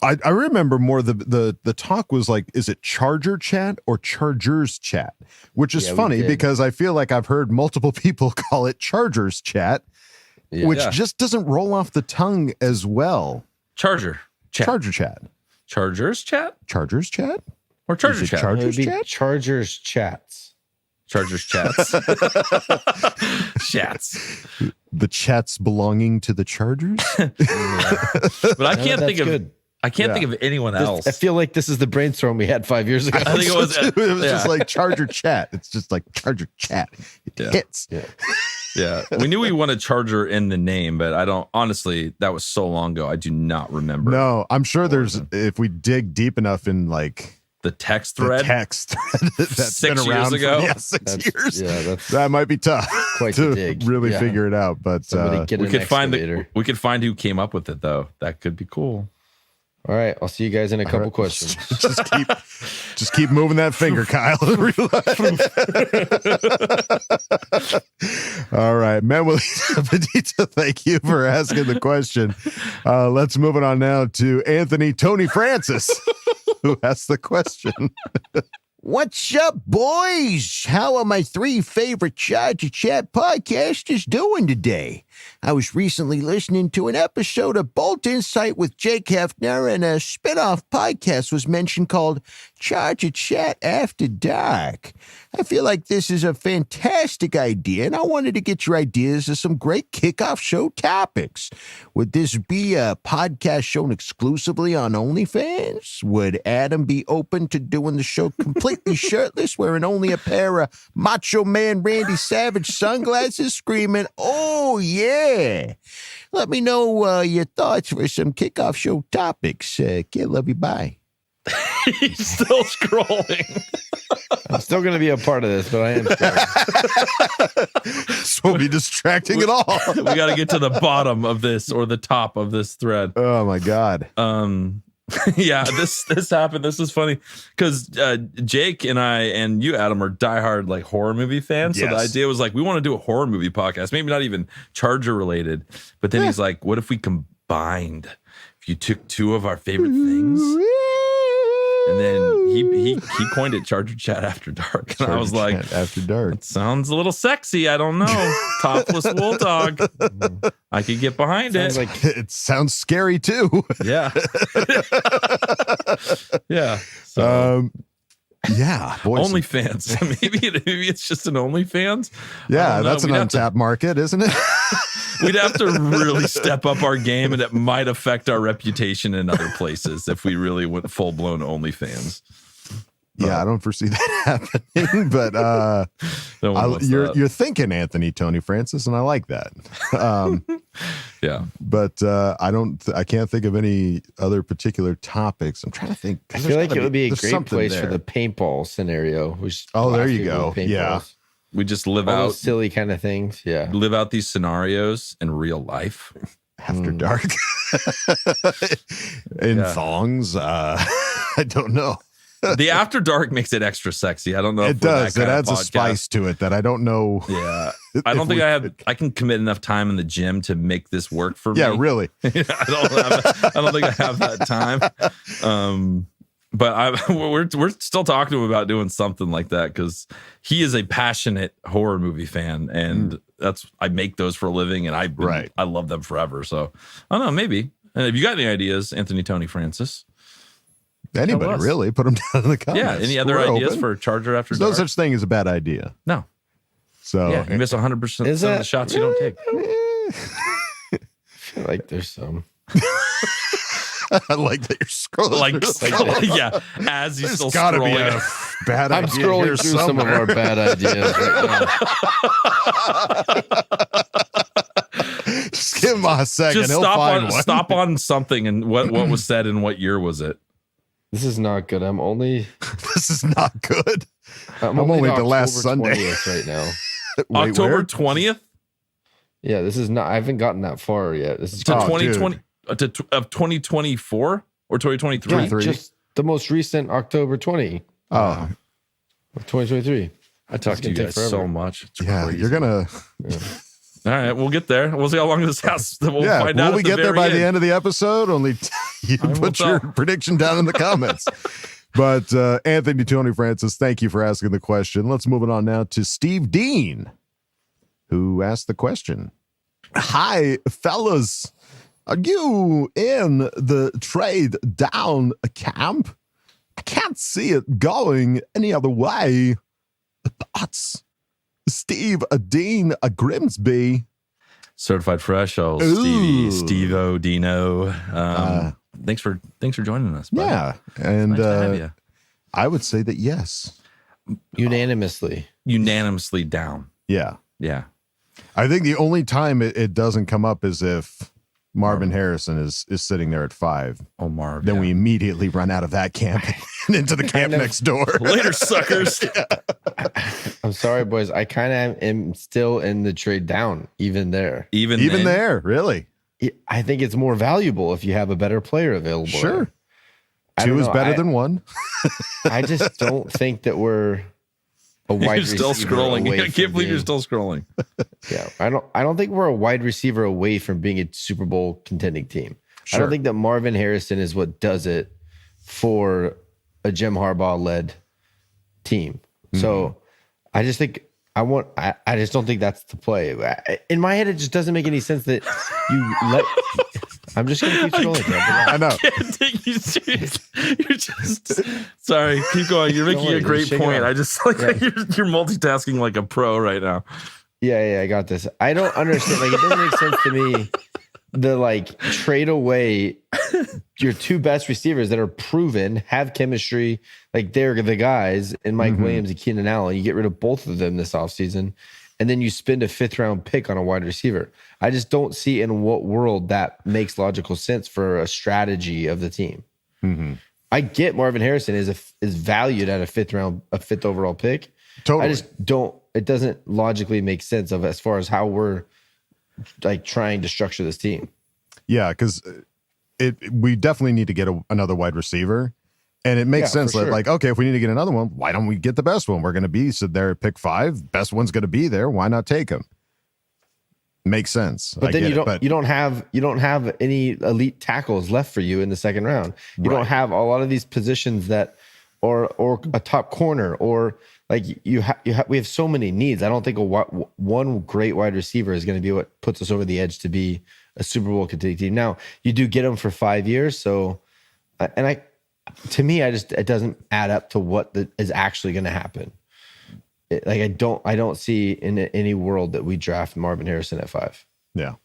[SPEAKER 7] I remember more the talk was like, is it Charger Chat or Chargers Chat? Which is funny because I feel like I've heard multiple people call it Chargers Chat, which just doesn't roll off the tongue as well.
[SPEAKER 5] Charger Chat.
[SPEAKER 7] Charger Chat.
[SPEAKER 5] Chargers Chat?
[SPEAKER 7] Chargers Chat?
[SPEAKER 5] Or Charger Chat?
[SPEAKER 7] Chargers Chat?
[SPEAKER 8] Chargers Chats.
[SPEAKER 5] Chargers Chats. Chats.
[SPEAKER 7] The chats belonging to the Chargers?
[SPEAKER 5] But I can't think of anyone else.
[SPEAKER 8] I feel like this is the brainstorm we had 5 years ago.
[SPEAKER 5] I think it was
[SPEAKER 7] just like Charger Chat. It's just like Charger Chat. It hits.
[SPEAKER 5] Yeah. We knew we wanted Charger in the name, but I don't, honestly, that was so long ago. I do not remember.
[SPEAKER 7] No, I'm sure if we dig deep enough in like
[SPEAKER 5] the text thread,
[SPEAKER 7] that's
[SPEAKER 5] 6
[SPEAKER 7] been around
[SPEAKER 5] years ago.
[SPEAKER 7] For, 6 years. Yeah, that might be tough to really figure it out. But
[SPEAKER 5] we could find who came up with it though. That could be cool.
[SPEAKER 8] All right, I'll see you guys in a couple questions.
[SPEAKER 7] just keep moving that finger, Kyle. All right, Manuel Benito, thank you for asking the question. Let's move it on now to Anthony Tony Francis, who asked the question.
[SPEAKER 12] What's up, boys? How are my 3 favorite Charger Chat podcasters doing today? I was recently listening to an episode of Bolt Insight with Jake Hefner, and a spin-off podcast was mentioned called Charger Chat After Dark. I feel like this is a fantastic idea, and I wanted to get your ideas of some great kickoff show topics. Would this be a podcast shown exclusively on OnlyFans? Would Adam be open to doing the show completely shirtless, wearing only a pair of Macho Man Randy Savage sunglasses, screaming, "Oh, yeah"? Let me know your thoughts for some kickoff show topics. Kid, love you. Bye.
[SPEAKER 5] He's still scrolling.
[SPEAKER 8] I'm still going to be a part of this, but I am scrolling.
[SPEAKER 7] This won't be distracting at all.
[SPEAKER 5] We got to get to the bottom of this, or the top of this thread.
[SPEAKER 7] Oh my God.
[SPEAKER 5] Yeah, this happened. This is funny because Jake and I and you, Adam, are diehard like horror movie fans. So the idea was like, we want to do a horror movie podcast, maybe not even Charger related. But then he's like, what if we combined? If you took 2 of our favorite things, and then he coined it Charger Chat After Dark, and
[SPEAKER 7] Charger
[SPEAKER 5] I was like,
[SPEAKER 7] Chat After Dark.
[SPEAKER 5] It sounds a little sexy. I don't know. Topless wool dog. I could get behind it.
[SPEAKER 7] Like, it sounds scary too.
[SPEAKER 5] Yeah. Yeah. So.
[SPEAKER 7] Yeah, boys.
[SPEAKER 5] OnlyFans. Maybe it's just an OnlyFans.
[SPEAKER 7] Yeah, that's an untapped market, isn't it?
[SPEAKER 5] We'd have to really step up our game, and it might affect our reputation in other places if we really went full blown OnlyFans.
[SPEAKER 7] Yeah, I don't foresee that happening, but you're thinking Anthony Tony Francis, and I like that.
[SPEAKER 5] Yeah,
[SPEAKER 8] but
[SPEAKER 7] I can't think of any other particular topics. I'm trying to think.
[SPEAKER 8] I feel like it would be a great place for the paintball scenario.
[SPEAKER 7] There you go. Yeah,
[SPEAKER 5] we just live
[SPEAKER 8] all
[SPEAKER 5] out
[SPEAKER 8] those silly kind of things. Yeah,
[SPEAKER 5] live out these scenarios in real life
[SPEAKER 7] after dark in thongs. I don't know.
[SPEAKER 5] The After Dark makes it extra sexy. I don't know.
[SPEAKER 7] It does. It adds a spice to it that I don't know.
[SPEAKER 5] Yeah. I don't think I can commit enough time in the gym to make this work for me.
[SPEAKER 7] Yeah, really.
[SPEAKER 5] I don't think I have that time. But we're still talking to him about doing something like that because he is a passionate horror movie fan, and I make those for a living, and I love them forever. So I don't know, maybe. And if you got any ideas, Anthony Tony Francis.
[SPEAKER 7] Anybody really, put them down in the comments.
[SPEAKER 5] Yeah, any other ideas for Charger After Dark?
[SPEAKER 7] No such thing as a bad idea.
[SPEAKER 5] No.
[SPEAKER 7] So
[SPEAKER 5] yeah, you miss 100% of the shots you don't take.
[SPEAKER 8] I feel like there's some.
[SPEAKER 7] I like that you're scrolling.
[SPEAKER 5] Yeah, as he's still
[SPEAKER 7] gotta
[SPEAKER 5] scrolling.
[SPEAKER 7] Be a bad
[SPEAKER 8] I'm
[SPEAKER 7] idea.
[SPEAKER 8] scrolling through some of our bad ideas right
[SPEAKER 7] now. Just give him a second.
[SPEAKER 5] Just stop on something, and what was said and what year was it?
[SPEAKER 8] This is not good.
[SPEAKER 7] This is not good. I'm only the last Sunday
[SPEAKER 8] 20th right now.
[SPEAKER 7] Wait,
[SPEAKER 5] October 20th?
[SPEAKER 8] Yeah, this is not. I haven't gotten that far yet. This is
[SPEAKER 5] 2020 of 2024 or 2023.
[SPEAKER 8] Yeah, just the most recent October 20.
[SPEAKER 7] Oh,
[SPEAKER 8] 2023.
[SPEAKER 5] I talked to you guys so much. It's crazy.
[SPEAKER 7] You're gonna.
[SPEAKER 5] Yeah. All right, we'll get there. We'll see how long this has. We'll find out.
[SPEAKER 7] Will we get there by the end of the episode? Only you put your prediction down in the comments. But Anthony Tony Francis, thank you for asking the question. Let's move it on now to Steve Dean, who asked the question. Hi, fellas. Are you in the trade down camp? I can't see it going any other way. Thoughts? Steve Dean Grimsby.
[SPEAKER 5] Certified fresh, Steve-O, Dino. Thanks for joining us, buddy.
[SPEAKER 7] Yeah, and
[SPEAKER 5] nice to have you.
[SPEAKER 7] I would say that yes,
[SPEAKER 8] unanimously
[SPEAKER 5] down.
[SPEAKER 7] Yeah.
[SPEAKER 5] I
[SPEAKER 7] think the only time it doesn't come up is if Marvin Harrison is sitting there at 5.
[SPEAKER 5] Oh, Marv.
[SPEAKER 7] Then we immediately run out of that camp and into the camp next door.
[SPEAKER 5] Later, suckers.
[SPEAKER 8] I'm sorry, boys. I kind of am still in the trade down, even there.
[SPEAKER 5] Even
[SPEAKER 7] there, really?
[SPEAKER 8] I think it's more valuable if you have a better player available.
[SPEAKER 7] Sure.
[SPEAKER 8] There.
[SPEAKER 7] 2 is better than 1.
[SPEAKER 8] I just don't think that we're a wide
[SPEAKER 5] You're still
[SPEAKER 8] receiver
[SPEAKER 5] scrolling.
[SPEAKER 8] away
[SPEAKER 5] I can't
[SPEAKER 8] from
[SPEAKER 5] believe you're
[SPEAKER 8] being-
[SPEAKER 5] still scrolling.
[SPEAKER 8] Yeah, I don't think we're a wide receiver away from being a Super Bowl contending team.
[SPEAKER 7] Sure.
[SPEAKER 8] I don't think that Marvin Harrison is what does it for a Jim Harbaugh led team. So I just think I just don't think that's the play. In my head, it just doesn't make any sense that you let. I'm just gonna keep scrolling.
[SPEAKER 7] I know.
[SPEAKER 5] Can't take you serious. You're just sorry. Keep going. You're making a great point. I just like you're multitasking like a pro right now.
[SPEAKER 8] Yeah, I got this. I don't understand. Like, it doesn't make sense to me. The like trade away your 2 best receivers that are proven, have chemistry, like they're the guys, and Mike Williams and Keenan Allen. You get rid of both of them this offseason, and then you spend a 5th round pick on a wide receiver. I just don't see in what world that makes logical sense for a strategy of the team. I get Marvin Harrison is valued at a 5th overall pick.
[SPEAKER 7] Totally.
[SPEAKER 8] I just don't. It doesn't logically make sense of as far as how we're like trying to structure this team.
[SPEAKER 7] Yeah, because we definitely need to get another wide receiver, and it makes sense that like, okay, if we need to get another one, why don't we get the best one? We're going to be there at pick 5. Best one's going to be there. Why not take him? Makes sense.
[SPEAKER 8] But then you don't have any elite tackles left for you in the 2nd round. You don't have a lot of these positions that, or a top corner, or like we have so many needs. I don't think one great wide receiver is going to be what puts us over the edge to be a Super Bowl contending team. Now you do get them for 5 years, so to me, it doesn't add up to what is actually going to happen. I don't see in any world that we draft Marvin Harrison at 5.
[SPEAKER 7] Yeah.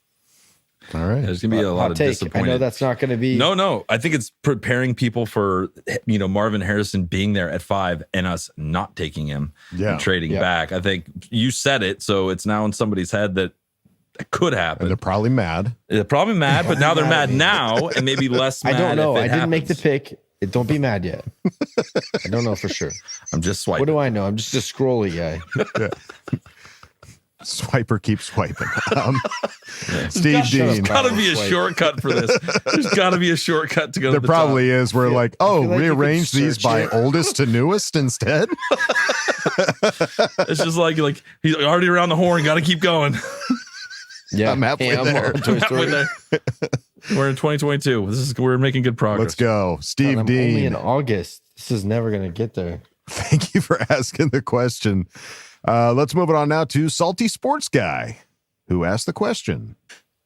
[SPEAKER 7] All right.
[SPEAKER 5] There's gonna be a lot of disappointment.
[SPEAKER 8] I know that's not going to be.
[SPEAKER 5] No. I think it's preparing people for Marvin Harrison being there at 5 and us not taking him and trading back. I think you said it, so it's now in somebody's head that it could happen.
[SPEAKER 7] And they're probably mad.
[SPEAKER 5] But now they're mad now and maybe less mad.
[SPEAKER 8] I don't know. I didn't make the
[SPEAKER 5] happens.
[SPEAKER 8] pick. Don't be mad yet. I don't know for sure.
[SPEAKER 5] I'm just swiping.
[SPEAKER 8] What do I know? I'm just a scrolly guy.
[SPEAKER 7] Swiper keeps swiping. Steve Dean.
[SPEAKER 5] There's got to be a shortcut for this. There's got to be a shortcut to go
[SPEAKER 7] There
[SPEAKER 5] to the
[SPEAKER 7] probably
[SPEAKER 5] top.
[SPEAKER 7] is. We're like, rearrange these by oldest to newest instead.
[SPEAKER 5] It's just like he's already around the horn. Got to keep going.
[SPEAKER 8] Yeah,
[SPEAKER 7] I'm halfway there.
[SPEAKER 5] We're in 2022. We're making good progress.
[SPEAKER 7] Let's go. Steve
[SPEAKER 8] I'm
[SPEAKER 7] Dean.
[SPEAKER 8] only in August. This is never going to get there.
[SPEAKER 7] Thank you for asking the question. Let's move it on now to Salty Sports Guy, who asked the question.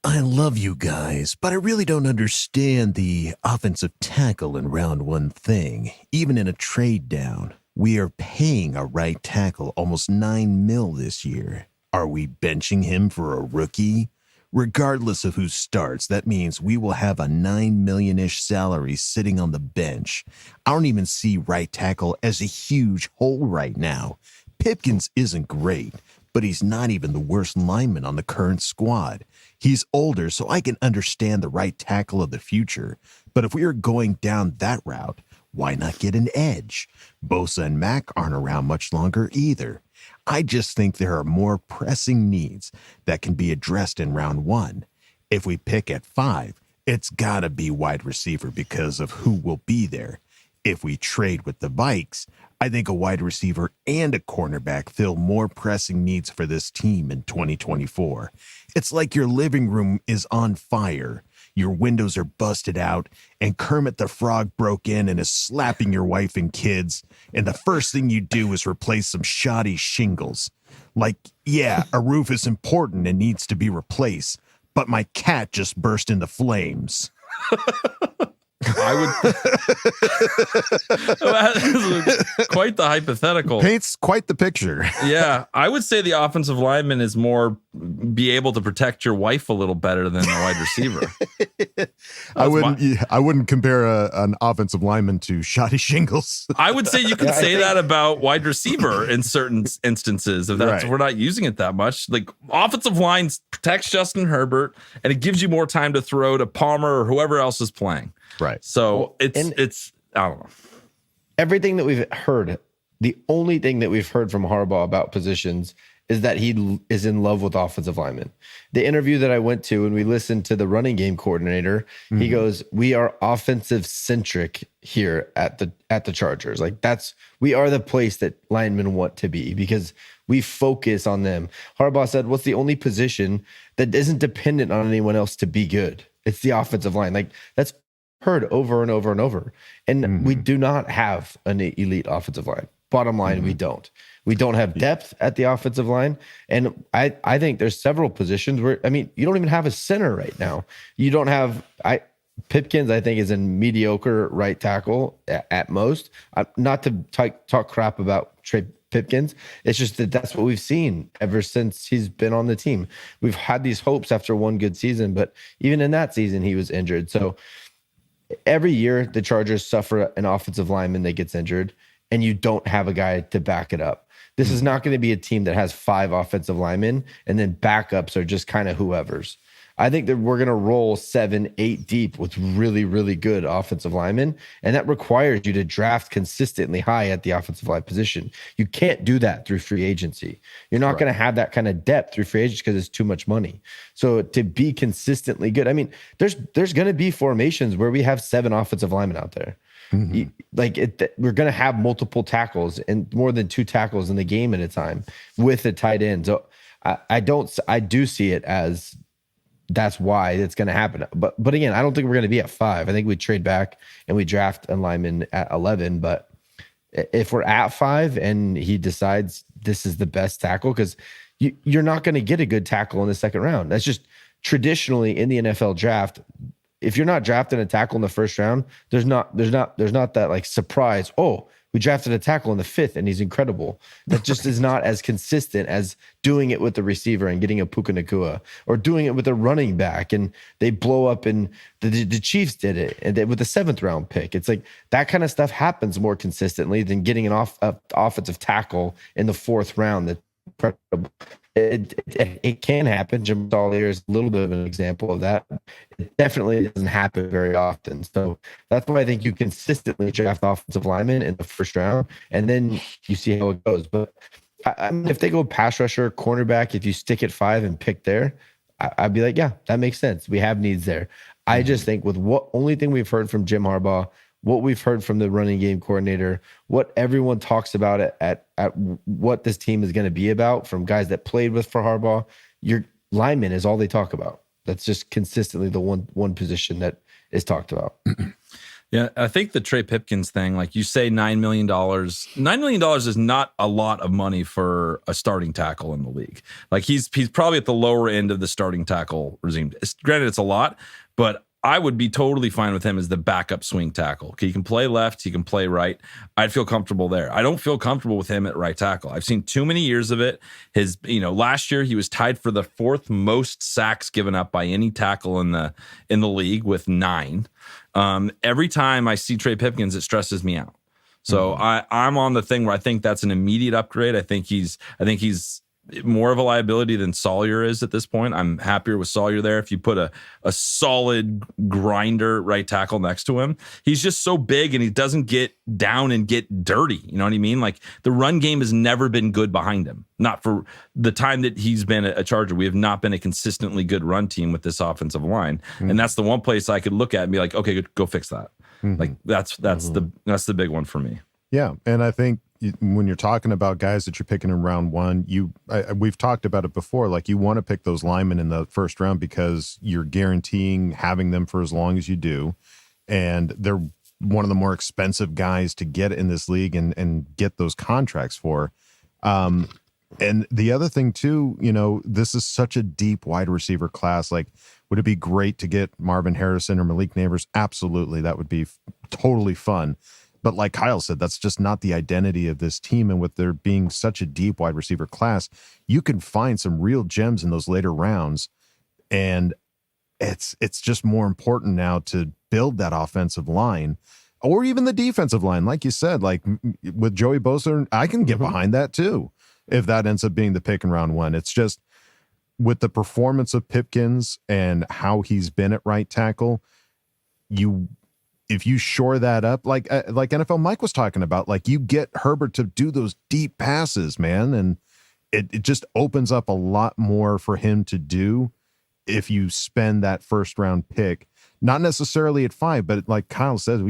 [SPEAKER 12] I love you guys, but I really don't understand the offensive tackle in round 1 thing. Even in a trade down, we are paying a right tackle almost $9 million this year. Are we benching him for a rookie? Regardless of who starts, that means we will have a $9 million-ish salary sitting on the bench. I don't even see right tackle as a huge hole right now. Pipkins isn't great, but he's not even the worst lineman on the current squad. He's older, so I can understand the right tackle of the future. But if we are going down that route, why not get an edge? Bosa and Mack aren't around much longer either. I just think there are more pressing needs that can be addressed in round 1. If we pick at 5, it's got to be wide receiver because of who will be there. If we trade with the Vikes, I think a wide receiver and a cornerback fill more pressing needs for this team in 2024. It's like your living room is on fire. Your windows are busted out, and Kermit the Frog broke in and is slapping your wife and kids, and the first thing you do is replace some shoddy shingles. Like, yeah, a roof is important and needs to be replaced, but my cat just burst into flames.
[SPEAKER 5] I would quite the hypothetical.
[SPEAKER 7] Paints quite the picture.
[SPEAKER 5] Yeah, I would say the offensive lineman is more be able to protect your wife a little better than the wide receiver.
[SPEAKER 7] I wouldn't compare an offensive lineman to shoddy shingles.
[SPEAKER 5] I would say you could say that about wide receiver in certain instances. If that's we're not using it that much. Like offensive line protects Justin Herbert, and it gives you more time to throw to Palmer or whoever else is playing.
[SPEAKER 7] Right.
[SPEAKER 5] So it's I don't know.
[SPEAKER 8] Everything that we've heard, the only thing that we've heard from Harbaugh about positions is that he is in love with offensive linemen. The interview that I went to and we listened to the running game coordinator, he goes, "We are offensive centric here at the Chargers. Like we are the place that linemen want to be because we focus on them." Harbaugh said, "What's the only position that isn't dependent on anyone else to be good? It's the offensive line." Like that's heard over and over and over. And we do not have an elite offensive line. Bottom line, we don't. We don't have depth at the offensive line. And I think there's several positions where, I mean, you don't even have a center right now. You don't have, Pipkins, I think, is a mediocre right tackle at most. Not to talk crap about Trey Pipkins. It's just that that's what we've seen ever since he's been on the team. We've had these hopes after one good season, but even in that season, he was injured. So every year the Chargers suffer an offensive lineman that gets injured and you don't have a guy to back it up. This is not going to be a team that has 5 offensive linemen and then backups are just kind of whoever's. I think that we're going to roll 7, 8 deep with really, really good offensive linemen. And that requires you to draft consistently high at the offensive line position. You can't do that through free agency. You're not going to have that kind of depth through free agency because it's too much money. So to be consistently good, I mean, there's going to be formations where we have 7 offensive linemen out there. We're going to have multiple tackles and more than 2 tackles in the game at a time with a tight end. So I do see it as that's why it's going to happen. But again, I don't think we're going to be at 5. I think we trade back and we draft a lineman at 11. But if we're at 5 and he decides this is the best tackle, because you're not going to get a good tackle in the second round. That's just traditionally in the NFL draft. If you're not drafting a tackle in the first round, there's not that like surprise. Oh, we drafted a tackle in the 5th and he's incredible. That just is not as consistent as doing it with the receiver and getting a Puka Nacua, or doing it with a running back and they blow up. And the Chiefs did it and with the 7th round pick. It's like that kind of stuff happens more consistently than getting an offensive tackle in the 4th round. That's incredible. It can happen. Jim Collier is a little bit of an example of that. It definitely doesn't happen very often. So that's why I think you consistently draft offensive linemen in the 1st round, and then you see how it goes. But I mean, if they go pass rusher, cornerback, if you stick at 5 and pick there, I'd be like, yeah, that makes sense. We have needs there. I just think with what only thing we've heard from Jim Harbaugh, what we've heard from the running game coordinator, what everyone talks about at what this team is going to be about, from guys that played with for Harbaugh, your lineman is all they talk about. That's just consistently the one position that is talked about.
[SPEAKER 5] Yeah, I think the Trey Pipkins thing, like you say, $9 million. $9 million is not a lot of money for a starting tackle in the league. Like he's probably at the lower end of the starting tackle regime. Granted, it's a lot, but I would be totally fine with him as the backup swing tackle. He can play left, he can play right. I'd feel comfortable there. I don't feel comfortable with him at right tackle. I've seen too many years of it. Last year he was tied for the 4th most sacks given up by any tackle in the league with 9. Every time I see Trey Pipkins, it stresses me out. So I'm on the thing where I think that's an immediate upgrade. I think he's more of a liability than Sawyer is at this point. I'm happier with Sawyer there. If you put a solid grinder right tackle next to him, he's just so big and he doesn't get down and get dirty. You know what I mean? Like the run game has never been good behind him. Not for the time that he's been a Charger. We have not been a consistently good run team with this offensive line. And that's the one place I could look at and be like, okay, go fix that. Like that's the big one for me.
[SPEAKER 7] Yeah. And I think when you're talking about guys that you're picking in round 1, we've talked about it before. Like you want to pick those linemen in the 1st round because you're guaranteeing having them for as long as you do, and they're one of the more expensive guys to get in this league and get those contracts for. And the other thing too, this is such a deep wide receiver class. Like, would it be great to get Marvin Harrison or Malik Neighbors? Absolutely, that would be totally fun. But like Kyle said, that's just not the identity of this team. And with there being such a deep wide receiver class, you can find some real gems in those later rounds. And it's just more important now to build that offensive line or even the defensive line. Like you said, like with Joey Bosa, I can get behind that too, if that ends up being the pick in round 1. It's just with the performance of Pipkins and how he's been at right tackle, if you shore that up, like NFL Mike was talking about, like you get Herbert to do those deep passes, man. it just opens up a lot more for him to do if you spend that first round pick, not necessarily at 5, but like Kyle says,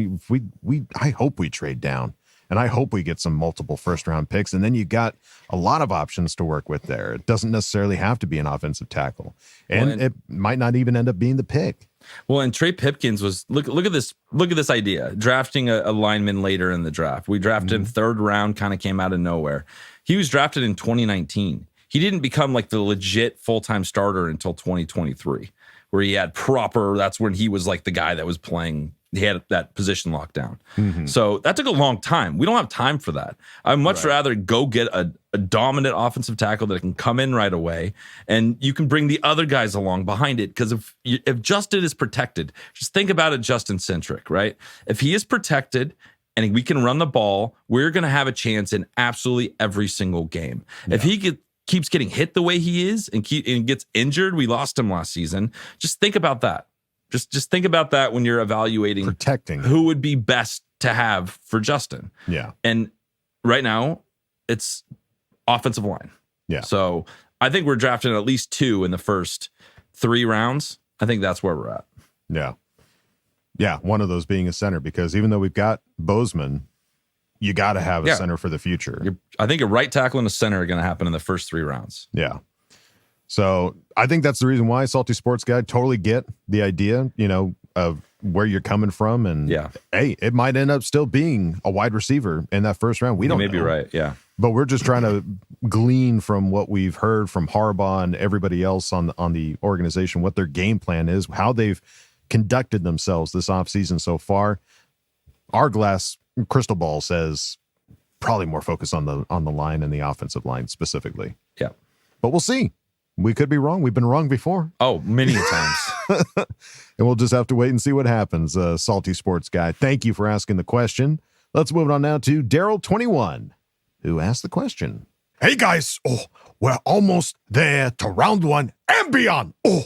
[SPEAKER 7] I hope we trade down, and I hope we get some multiple first round picks, and then you got a lot of options to work with there. It doesn't necessarily have to be an offensive tackle, and it might not even end up being the pick.
[SPEAKER 5] Well, and Trey Pipkins was look at this idea, drafting a lineman later in the draft. We drafted him 3rd round, kind of came out of nowhere. He was drafted in 2019. He didn't become like the legit full-time starter until 2023, where he had that's when he was like the guy that was playing. He had that position locked down. So that took a long time. We don't have time for that. I'd much rather go get a dominant offensive tackle that can come in right away, and you can bring the other guys along behind it. Because if Justin is protected, just think about it Justin-centric, right? If he is protected and we can run the ball, we're going to have a chance in absolutely every single game. Yeah. If he keeps getting hit the way he is and gets injured, we lost him last season. Just think about that. Just think about that when you're evaluating
[SPEAKER 7] protecting
[SPEAKER 5] who would be best to have for Justin.
[SPEAKER 7] Yeah.
[SPEAKER 5] And right now it's offensive line.
[SPEAKER 7] Yeah.
[SPEAKER 5] So I think we're drafting at least 2 in the first 3 rounds. I think that's where we're at.
[SPEAKER 7] Yeah. Yeah. One of those being a center, because even though we've got Bozeman, you got to have a center for the future.
[SPEAKER 5] I think a right tackle and a center are going to happen in the first 3 rounds.
[SPEAKER 7] Yeah. So I think that's the reason why Salty Sports Guy totally get the idea, of where you're coming from. And hey, it might end up still being a wide receiver in that first round. We don't know.
[SPEAKER 5] You may be right. Yeah.
[SPEAKER 7] But we're just trying to glean from what we've heard from Harbaugh and everybody else on the organization, what their game plan is, how they've conducted themselves this offseason so far. Our crystal ball says probably more focus on the line and the offensive line specifically.
[SPEAKER 5] Yeah.
[SPEAKER 7] But we'll see. We could be wrong. We've been wrong before.
[SPEAKER 5] Oh, many times.
[SPEAKER 7] And we'll just have to wait and see what happens. Salty Sports Guy, thank you for asking the question. Let's move on now to Daryl21, who asked the question.
[SPEAKER 1] Hey, guys. Oh, we're almost there to round 1 and beyond. Oh,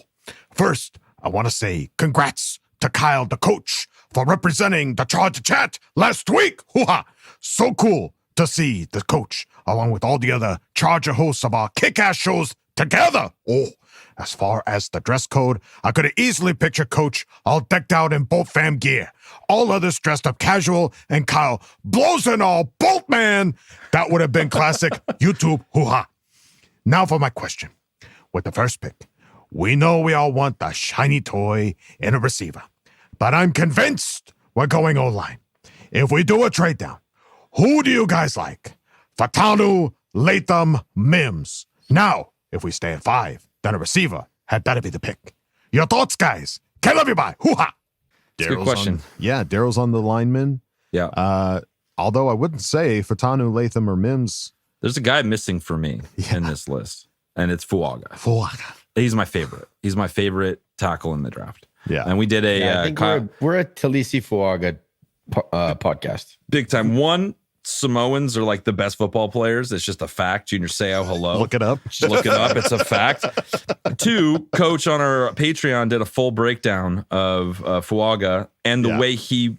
[SPEAKER 1] first, I want to say congrats to Kyle, the coach, for representing the Charger Chat last week. Hoo-ha! So cool to see the coach, along with all the other Charger hosts of our kick-ass shows, together. Oh, as far as the dress code, I could have easily pictured Coach all decked out in Boltfam gear, all others dressed up casual, and Kyle blows in all Boltman. That would have been classic YouTube hoo-ha. Now for my question. With the first pick, we know we all want the shiny toy in a receiver, but I'm convinced we're going O-line. If we do a trade down, who do you guys like? Fatanu, Latham, Mims. Now, if we stay at 5, then a receiver had better be the pick. Your thoughts, guys? Kill everybody. Hoo-ha.
[SPEAKER 5] Good question.
[SPEAKER 7] Daryl's on the lineman.
[SPEAKER 5] Yeah.
[SPEAKER 7] Although I wouldn't say Fatanu, Latham, or Mims.
[SPEAKER 5] There's a guy missing for me in this list, and it's Fuaga. He's my favorite. He's my favorite tackle in the draft.
[SPEAKER 7] Yeah.
[SPEAKER 5] And we did
[SPEAKER 8] I think we're a Talisi Fuaga podcast.
[SPEAKER 5] Big time. One, Samoans are like the best football players. It's just a fact. Junior Seau, hello.
[SPEAKER 7] Look it up.
[SPEAKER 5] Look it up. It's a fact. 2, Coach on our Patreon did a full breakdown of Fuaga and the way he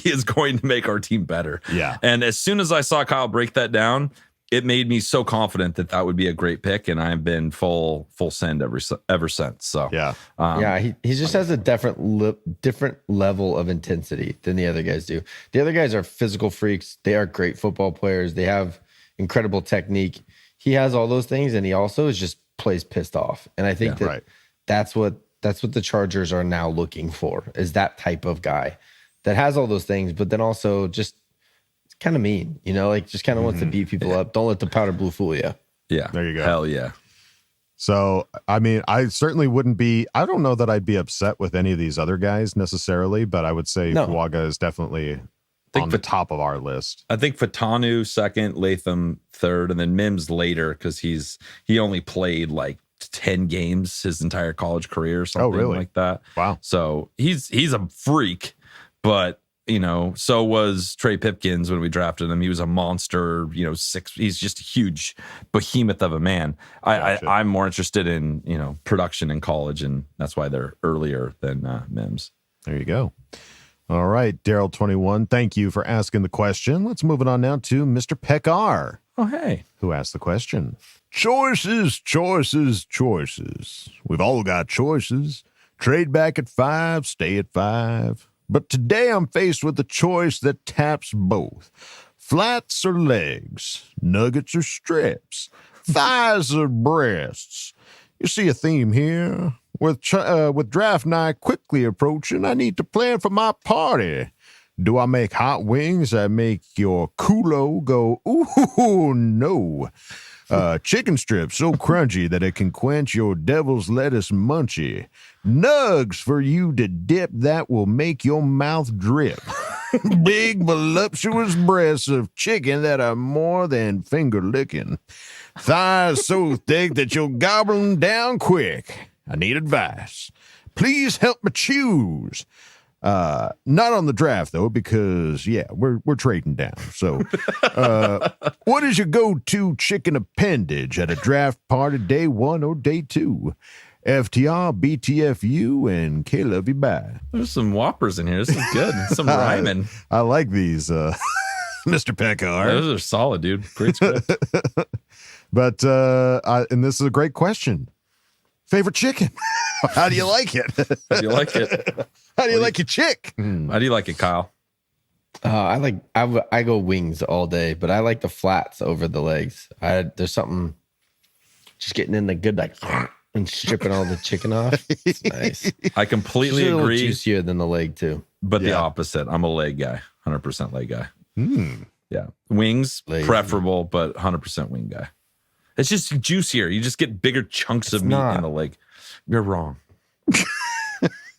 [SPEAKER 5] is going to make our team better.
[SPEAKER 7] Yeah.
[SPEAKER 5] And as soon as I saw Kyle break that down, it made me so confident that would be a great pick, and I've been full send ever since. So
[SPEAKER 8] he just has a different level of intensity than the other guys do. The other guys are physical freaks. They are great football players. They have incredible technique. He has all those things, and he also plays pissed off. And I think that's what the Chargers are now looking for, is that type of guy that has all those things, but then also just kind of mean, just kind of wants to beat people up. Don't let the powder blue fool you.
[SPEAKER 5] Yeah.
[SPEAKER 7] There you go.
[SPEAKER 5] Hell yeah.
[SPEAKER 7] So, I mean, I certainly wouldn't be, I don't know that I'd be upset with any of these other guys necessarily, but I would say Fuaga is definitely on the top of our list.
[SPEAKER 5] I think Fatanu 2nd, Latham 3rd, and then Mims later, because he only played like 10 games his entire college career or something like that.
[SPEAKER 7] Wow.
[SPEAKER 5] So he's a freak, but so was Trey Pipkins when we drafted him. He was a monster, 6. He's just a huge behemoth of a man. I'm more interested in, production in college, and that's why they're earlier than Mims.
[SPEAKER 7] There you go. All right, Daryl21, thank you for asking the question. Let's move it on now to Mr. Pekar,
[SPEAKER 5] Oh, hey.
[SPEAKER 7] Who asked the question?
[SPEAKER 1] Choices, choices, choices. We've all got choices. Trade back at 5, stay at 5. But today I'm faced with a choice that taps both. Flats or legs, nuggets or strips, thighs or breasts. You see a theme here? With draft night quickly approaching, I need to plan for my party. Do I make hot wings that make your culo go, ooh, no? Chicken strips so crunchy that it can quench your devil's lettuce munchie. Nugs for you to dip that will make your mouth drip. Big voluptuous breasts of chicken that are more than finger licking. Thighs so thick that you'll gobble them down quick. I need advice. Please help me choose. Not on the draft though, because we're trading down. So, what is your go-to chicken appendage at a draft party, day 1 or day 2? FTR, BTFU, and K-Love you bye.
[SPEAKER 5] There's some whoppers in here. This is good. Some rhyming.
[SPEAKER 7] I like these, Mr. Pekar.
[SPEAKER 5] Those are solid, dude. Great script.
[SPEAKER 7] But and this is a great question. Favorite chicken? How do you like it?
[SPEAKER 5] How do you like it?
[SPEAKER 7] How do you like your chick?
[SPEAKER 5] How do you like it, Kyle?
[SPEAKER 8] I go wings all day, but I like the flats over the legs. There's something just getting in the good and stripping all the chicken off. It's nice.
[SPEAKER 5] I completely
[SPEAKER 8] it's
[SPEAKER 5] agree.
[SPEAKER 8] Juicier than the leg too,
[SPEAKER 5] but the opposite. I'm a leg guy, 100% leg guy. Yeah, wings preferable, but 100% wing guy. It's just juicier. You just get bigger chunks of meat in the leg. You're wrong.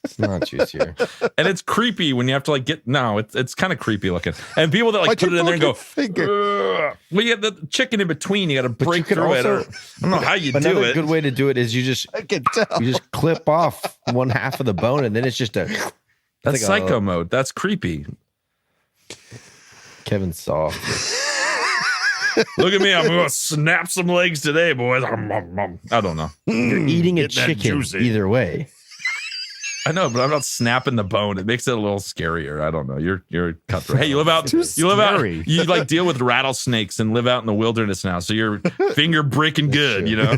[SPEAKER 8] It's not juicier.
[SPEAKER 5] And it's creepy when you have to it's kind of creepy looking. And people that put it in there and go, well, you have the chicken in between. You got to break through it. I don't know how you do it.
[SPEAKER 8] Another good way to do it is you just clip off one half of the bone, and then it's just
[SPEAKER 5] that's
[SPEAKER 8] like
[SPEAKER 5] psycho mode. That's creepy.
[SPEAKER 8] Kevin's soft.
[SPEAKER 5] Look at me. I'm going to snap some legs today, boys. I don't know.
[SPEAKER 8] You're eating a chicken either way.
[SPEAKER 5] I know, but I'm not snapping the bone. It makes it a little scarier. I don't know. You're cutthroat. Hey, you live out. You like deal with rattlesnakes and live out in the wilderness now. So you're finger breaking good.
[SPEAKER 8] True.
[SPEAKER 5] You know.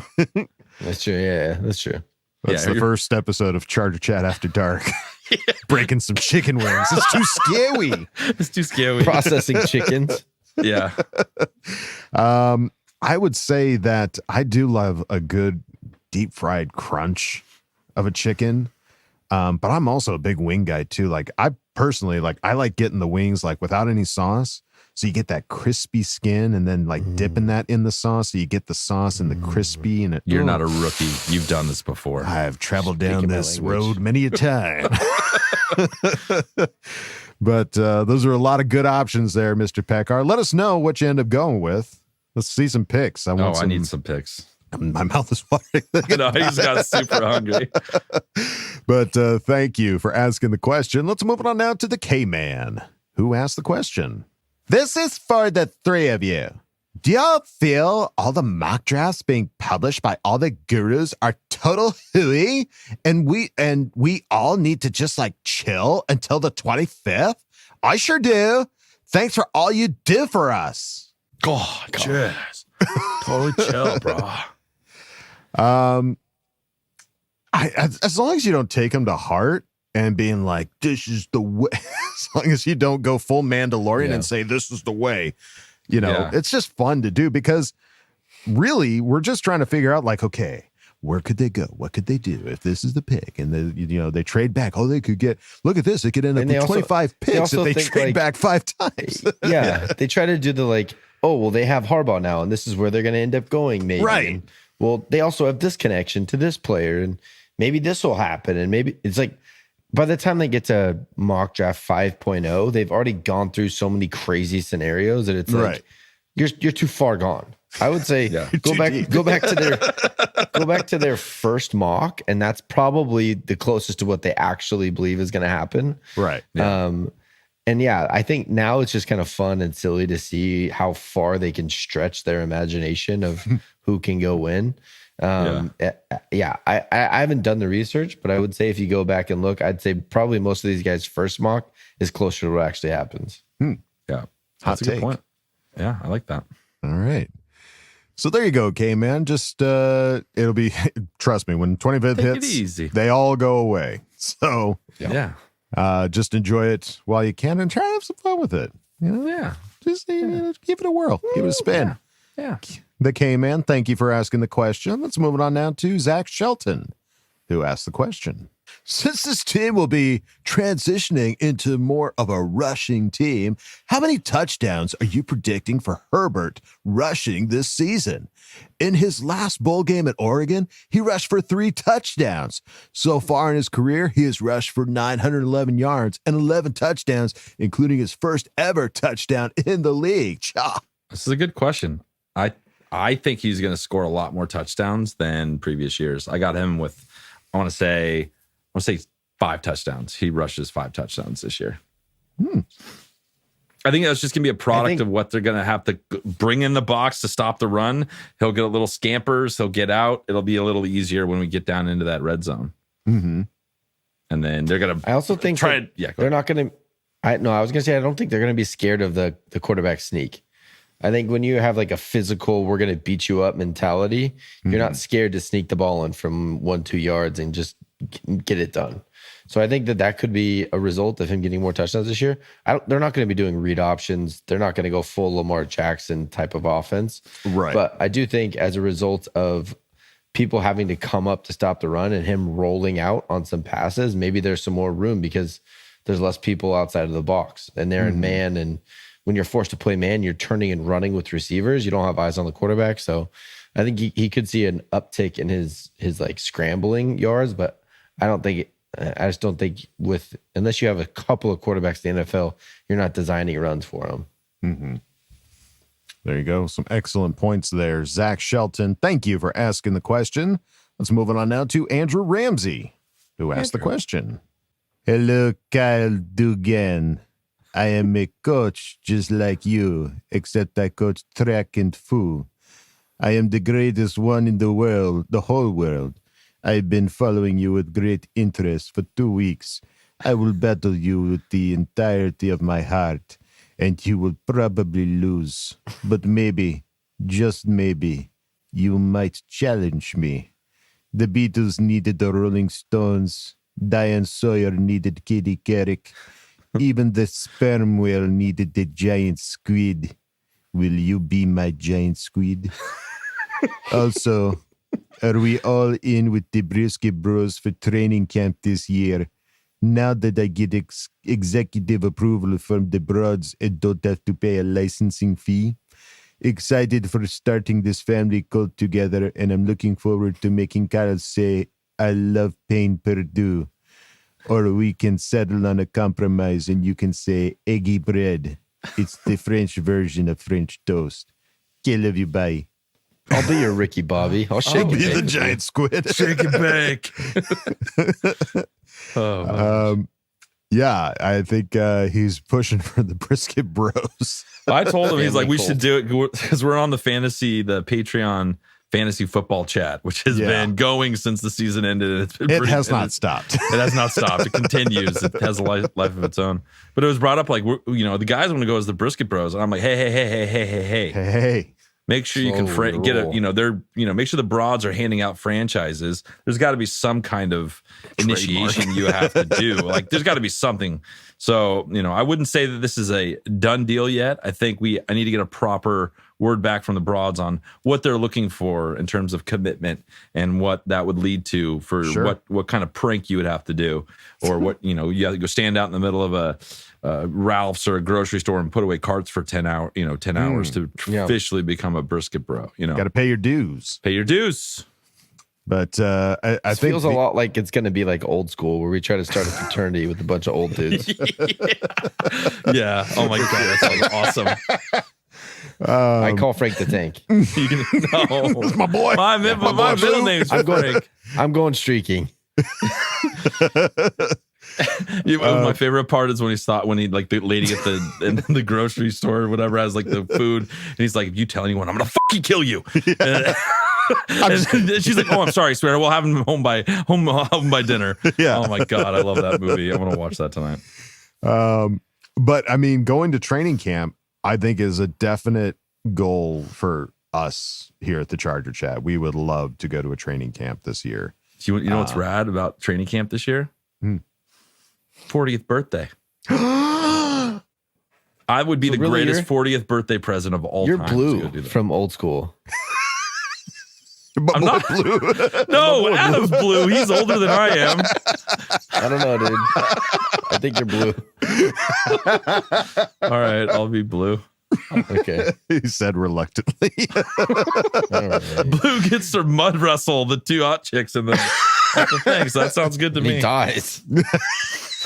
[SPEAKER 8] That's true. Yeah, that's true.
[SPEAKER 7] That's the first episode of Charger Chat After Dark. Breaking some chicken wings. It's too scary.
[SPEAKER 5] It's too scary.
[SPEAKER 8] Processing chickens.
[SPEAKER 5] Yeah.
[SPEAKER 7] I would say that I do love a good deep fried crunch of a chicken. But I'm also a big wing guy too. Like I personally I like getting the wings without any sauce. So you get that crispy skin and then dipping that in the sauce. So you get the sauce and the crispy and
[SPEAKER 5] You're not a rookie. You've done this before.
[SPEAKER 7] I've traveled down this road many a time. But those are a lot of good options there, Mr. Pekar. Let us know what you end up going with. Let's see some picks. I
[SPEAKER 5] need some picks.
[SPEAKER 7] My mouth is watering.
[SPEAKER 5] No, he's got super hungry.
[SPEAKER 7] But thank you for asking the question. Let's move on now to the K-Man, who asked the question. This is for the three of you. Do y'all feel all the mock drafts being published by all the gurus are total hooey, and we all need to just chill until the 25th? I sure do. Thanks for all you do for us.
[SPEAKER 5] God. Cheers. Totally chill, bro.
[SPEAKER 7] As long as you don't take them to heart and being like, this is the way, as long as you don't go full Mandalorian and say, this is the way, it's just fun to do because really we're just trying to figure out okay, where could they go? What could they do if this is the pick? And they trade back. Oh, they could get, look at this. It could end up with 25 picks if they trade back 5 times.
[SPEAKER 8] Yeah. They try to do the they have Harbaugh now and this is where they're going to end up going maybe.
[SPEAKER 7] Right.
[SPEAKER 8] And, well, they also have this connection to this player and maybe this will happen. And maybe it's by the time they get to mock draft 5.0, they've already gone through so many crazy scenarios that it's you're too far gone. I would say go back to their first mock, and that's probably the closest to what they actually believe is going to happen.
[SPEAKER 7] Right.
[SPEAKER 8] Yeah. And I think now it's just kind of fun and silly to see how far they can stretch their imagination of who can go win. I haven't done the research, but I would say if you go back and look, I'd say probably most of these guys' first mock is closer to what actually happens.
[SPEAKER 5] Yeah. That's a good point. Yeah, I like that.
[SPEAKER 7] All right. So there you go, K-Man. Just it'll be, trust me, when 25th
[SPEAKER 5] Take it
[SPEAKER 7] hits,
[SPEAKER 5] easy.
[SPEAKER 7] they all go away. So
[SPEAKER 5] Yeah.
[SPEAKER 7] just enjoy it while you can and try to have some fun with it. You know?
[SPEAKER 5] Yeah.
[SPEAKER 7] Just give it a whirl. Give it a spin.
[SPEAKER 5] Yeah.
[SPEAKER 7] The K-Man, thank you for asking the question. Let's move it on now to Zach Shelton, who asked the question. Since this team will be transitioning into more of a rushing team, how many touchdowns are you predicting for Herbert rushing this season? In his last bowl game at Oregon, he rushed for 3 touchdowns. So far in his career, he has rushed for 911 yards and 11 touchdowns, including his first ever touchdown in the league. Cha.
[SPEAKER 5] This is a good question. I think he's going to score a lot more touchdowns than previous years. I got him with, I want to say 5 touchdowns. He rushes 5 touchdowns this year. I think that's just going to be a product of what they're going to have to bring in the box to stop the run. He'll get a little scampers. He'll get out. It'll be a little easier when we get down into that red zone.
[SPEAKER 7] Mm-hmm.
[SPEAKER 5] And then they're going to.
[SPEAKER 8] I also think they're not going to. I was going to say I don't think they're going to be scared of the quarterback sneak. I think when you have like a physical, we're going to beat you up mentality, you're not scared to sneak the ball in from 1-2 yards and just get it done. So I think that could be a result of him getting more touchdowns this year. They're not going to be doing read options. They're not going to go full Lamar Jackson type of offense.
[SPEAKER 7] Right.
[SPEAKER 8] But I do think as a result of people having to come up to stop the run and him rolling out on some passes, maybe there's some more room because there's less people outside of the box and they're in man. And when you're forced to play man, you're turning and running with receivers. You don't have eyes on the quarterback. So I think he could see an uptick in his like scrambling yards, but I just don't think unless you have a couple of quarterbacks in the NFL, you're not designing runs for them.
[SPEAKER 7] Mm-hmm. There you go. Some excellent points there. Zach Shelton, thank you for asking the question. Let's move on now to Andrew Ramsey, who asked the question. Hello, Kyle Duggin. I am a coach just like you, except I coach track and fool. I am the greatest one in the world, the whole world. I've been following you with great interest for 2 weeks. I will battle you with the entirety of my heart, and you will probably lose. But maybe, just maybe, you might challenge me. The Beatles needed the Rolling Stones. Diane Sawyer needed Katie Couric. Even the sperm whale needed the giant squid. Will you be my giant squid? Also, are we all in with the Brisket Bros for training camp this year? Now that I get executive approval from the broads and don't have to pay a licensing fee. Excited for starting this family cult together, and I'm looking forward to making Kyle say, I love Payne Purdue. Or we can settle on a compromise and you can say eggy bread. It's the French version of French toast. Okay, love you, bye.
[SPEAKER 8] I'll be your Ricky Bobby. I'll
[SPEAKER 7] be the giant squid.
[SPEAKER 5] Shake it back.
[SPEAKER 7] Yeah, I think he's pushing for the Brisket Bros.
[SPEAKER 5] I told him, he's like, we should do it because we're on the Patreon fantasy football chat, which has been going since the season ended.
[SPEAKER 7] It has not stopped.
[SPEAKER 5] It has not stopped. It continues. It has a life of its own. But it was brought up like, the guys want to go as the Brisket Bros, and I'm like, hey. Make sure you can get it. Make sure the broads are handing out franchises. There's got to be some kind of initiation you have to do. Like, there's got to be something. So, I wouldn't say that this is a done deal yet. I think I need to get a proper word back from the broads on what they're looking for in terms of commitment and what that would lead to for what kind of prank you would have to do, or what, you have to go stand out in the middle of a Ralph's or a grocery store and put away carts for 10 hours to officially become a Brisket Bro. Got
[SPEAKER 7] to pay your dues. But I think
[SPEAKER 8] feels a lot like it's going to be like old school where we try to start a fraternity with a bunch of old dudes.
[SPEAKER 5] Yeah. Oh my God. That sounds awesome.
[SPEAKER 8] I call Frank the Tank.
[SPEAKER 5] No,
[SPEAKER 7] that's my boy.
[SPEAKER 5] My middle name's Frank.
[SPEAKER 8] I'm going streaking.
[SPEAKER 5] My favorite part is when he like the lady at the grocery store or whatever has like the food, and he's like, if you tell anyone, I'm gonna fucking kill you. And she's like, oh, I'm sorry, swear, we'll have him home by dinner.
[SPEAKER 7] Yeah.
[SPEAKER 5] Oh my God, I love that movie. I want to watch that tonight.
[SPEAKER 7] But I mean, going to training camp, I think is a definite goal for us here at the Charger Chat. We would love to go to a training camp this year.
[SPEAKER 5] You know what's rad about training camp this year? 40th birthday. I would be the greatest 40th birthday present of all time.
[SPEAKER 8] You're Blue from old school.
[SPEAKER 5] I'm not Blue. No, Adam's Blue. He's older than I am.
[SPEAKER 8] I don't know, dude. I think you're Blue.
[SPEAKER 5] All right, I'll be Blue.
[SPEAKER 8] Okay.
[SPEAKER 7] He said reluctantly.
[SPEAKER 8] Right.
[SPEAKER 5] Blue gets to mud wrestle the two hot chicks in the thing. So that sounds good to me.
[SPEAKER 8] He dies.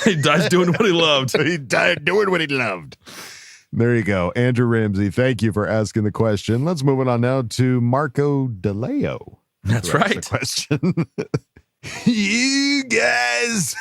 [SPEAKER 5] He dies doing what he loved.
[SPEAKER 7] He died doing what he loved. There you go. Andrew Ramsey, thank you for asking the question. Let's move on now to Marco DeLeo.
[SPEAKER 5] That's right.
[SPEAKER 7] The question. You guys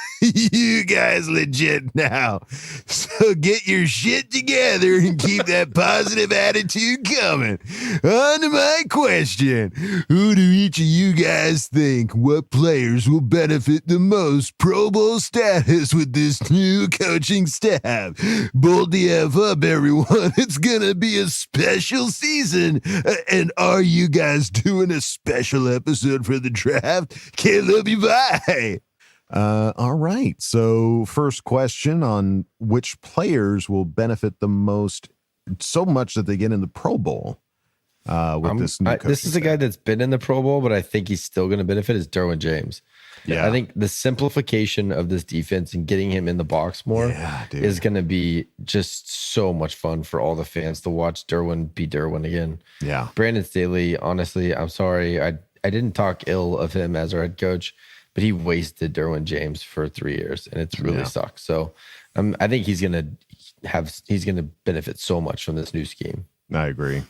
[SPEAKER 7] legit now. So get your shit together and keep that positive attitude coming. On to my question. Who do each of you guys think what players will benefit the most Pro Bowl status with this new coaching staff? Bold the F up, everyone. It's gonna be a special season. And are you guys doing a special episode for the draft? Caleb, you bye. All right. So first question on which players will benefit the most, so much that they get in the Pro Bowl with this new coaching
[SPEAKER 8] This is a guy that's been in the Pro Bowl, but I think he's still going to benefit is Derwin James.
[SPEAKER 7] Yeah.
[SPEAKER 8] I think the simplification of this defense and getting him in the box more is going to be just so much fun for all the fans to watch Derwin be Derwin again.
[SPEAKER 7] Yeah.
[SPEAKER 8] Brandon Staley, honestly, I'm sorry. I didn't talk ill of him as our head coach, but he wasted Derwin James for 3 years, and it's really sucks. So I think he's gonna benefit so much from this new scheme.
[SPEAKER 7] I agree.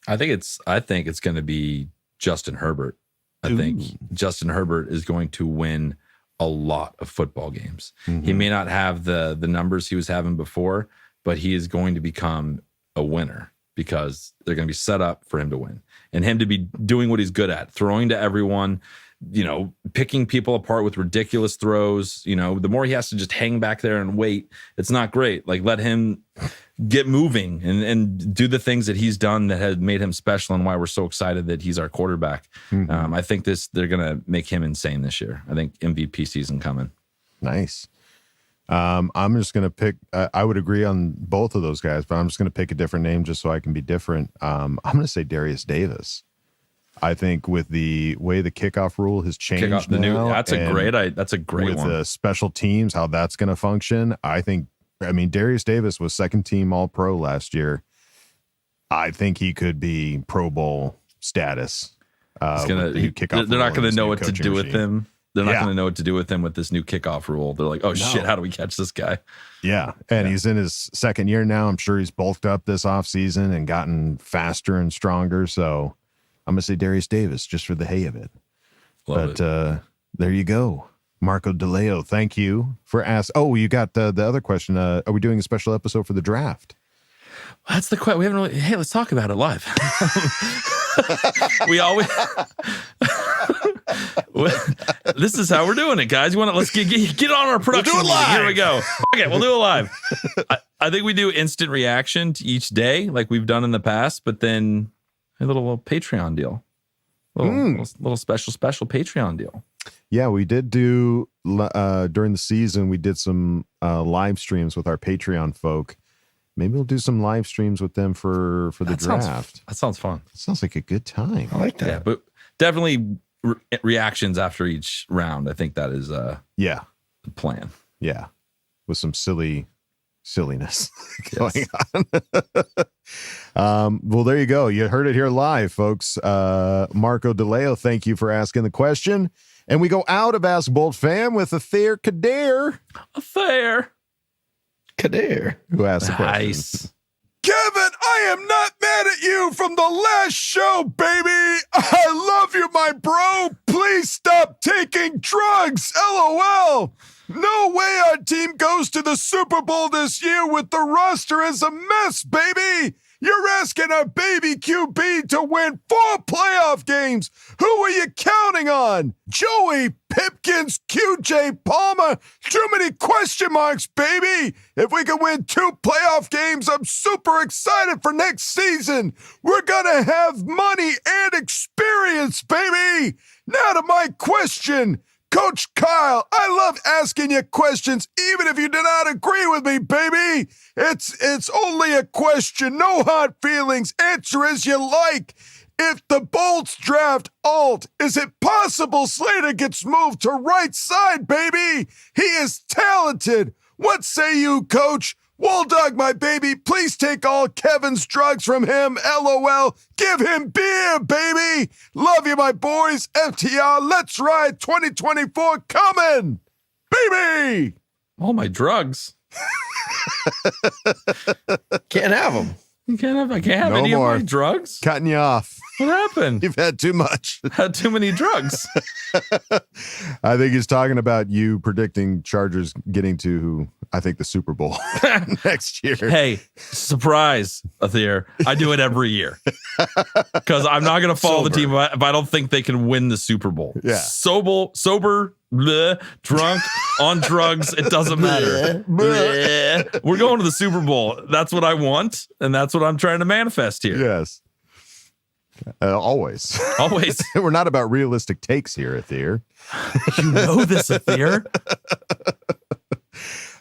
[SPEAKER 5] I think it's going to be Justin Herbert. I think Justin Herbert is going to win a lot of football games.
[SPEAKER 7] Mm-hmm.
[SPEAKER 5] He may not have the numbers he was having before, but he is going to become a winner because they're going to be set up for him to win and him to be doing what he's good at, throwing to everyone, picking people apart with ridiculous throws. The more he has to just hang back there and wait, it's not great. Like, let him get moving and do the things that he's done that has made him special and why we're so excited that he's our quarterback.
[SPEAKER 7] Mm-hmm.
[SPEAKER 5] I think they're going to make him insane this year. I think MVP season coming.
[SPEAKER 7] Nice. I'm just going to pick, I would agree on both of those guys, but I'm just going to pick a different name just so I can be different. I'm going to say Darius Davis. I think with the way the kickoff rule has changed
[SPEAKER 5] that's a great
[SPEAKER 7] with
[SPEAKER 5] one.
[SPEAKER 7] The special teams, how that's going to function. Darius Davis was second team All Pro last year. I think he could be Pro Bowl status.
[SPEAKER 5] They're not going to know what to do with him. They're not going to know what to do with him with this new kickoff rule. They're like, shit, how do we catch this guy?
[SPEAKER 7] Yeah. And he's in his second year now. I'm sure he's bulked up this offseason and gotten faster and stronger. So I'm going to say Darius Davis just for the hay of it. There you go. Marco DeLeo, thank you for asking. Oh, you got the other question. Are we doing a special episode for the draft?
[SPEAKER 5] That's the question. We haven't really. Hey, let's talk about it live. We always. This is how we're doing it, guys. Let's get on our production.
[SPEAKER 7] We'll do it live.
[SPEAKER 5] Here we go. Okay, we'll do it live. I think we do instant reaction to each day, like we've done in the past, but then a little Patreon deal, little special Patreon deal.
[SPEAKER 7] Yeah, we did do during the season. We did some live streams with our Patreon folk. Maybe we'll do some live streams with them for the draft.
[SPEAKER 5] That sounds fun.
[SPEAKER 7] It sounds like a good time.
[SPEAKER 8] I like that.
[SPEAKER 5] Yeah, but definitely reactions after each round. I think that is the plan.
[SPEAKER 7] Yeah, with some silliness going on. Well, there you go. You heard it here live, folks. Marco DeLeo, thank you for asking the question. And we go out of Ask Boltfam with Athair Kader.
[SPEAKER 8] Kader.
[SPEAKER 7] Who asked the question?
[SPEAKER 5] Nice.
[SPEAKER 1] Kevin, I am not mad at you from the last show, baby. I love you, my bro. Please stop taking drugs. LOL. No way our team goes to the Super Bowl this year with the roster as a mess, baby. You're asking our baby QB to win 4 playoff games. Who are you counting on? Joey, Pipkins, QJ, Palmer? Too many question marks, baby. If we can win 2 playoff games, I'm super excited for next season. We're going to have money and experience, baby. Now to my question. Coach Kyle, I love asking you questions, even if you do not agree with me, baby. It's only a question, no hard feelings. Answer as you like. If the Bolts draft Alt, is it possible Slater gets moved to right side, baby? He is talented. What say you, Coach? Walldog, my baby, please take all Kevin's drugs from him. LOL. Give him beer, baby. Love you, my boys. FTR, let's ride 2024 coming. Baby.
[SPEAKER 5] All my drugs.
[SPEAKER 8] Can't have them.
[SPEAKER 5] I can't have
[SPEAKER 7] No
[SPEAKER 5] any
[SPEAKER 7] more.
[SPEAKER 5] of my drugs.
[SPEAKER 7] Cutting you off.
[SPEAKER 5] What happened?
[SPEAKER 7] You've had too much.
[SPEAKER 5] Had too many drugs.
[SPEAKER 7] I think he's talking about you predicting Chargers getting to, I think, the Super Bowl next year.
[SPEAKER 5] Hey, surprise, Athir. I do it every year because I'm not going to follow the team if I don't think they can win the Super Bowl.
[SPEAKER 7] Yeah.
[SPEAKER 5] Sober, bleh, drunk, on drugs, it doesn't matter. Bleh. We're going to the Super Bowl. That's what I want, and that's what I'm trying to manifest here.
[SPEAKER 7] Yes. Always.
[SPEAKER 5] Always.
[SPEAKER 7] We're not about realistic takes here, Athir.
[SPEAKER 5] You know this, Athir.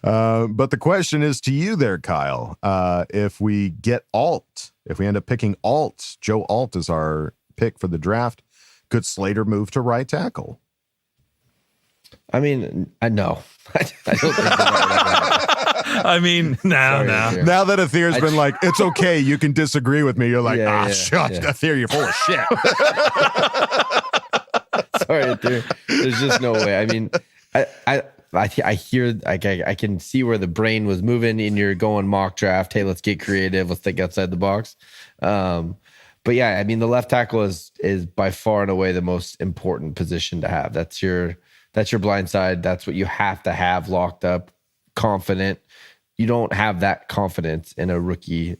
[SPEAKER 7] But the question is to you there, Kyle. If we get Alt, if we end up picking Alt, Joe Alt is our pick for the draft, could Slater move to right tackle?
[SPEAKER 8] I mean, I know. I don't think that.
[SPEAKER 5] I mean, now.
[SPEAKER 7] Now that Athir's been like, it's okay, you can disagree with me. You're like, shut, Athir, you're full of shit.
[SPEAKER 8] Sorry, Athir. There's just no way. I mean, I hear, I can see where the brain was moving and you're going mock draft. Hey, let's get creative. Let's think outside the box. But yeah, I mean, the left tackle is by far and away the most important position to have. That's your blind side. That's what you have to have locked up, confident. You don't have that confidence in a rookie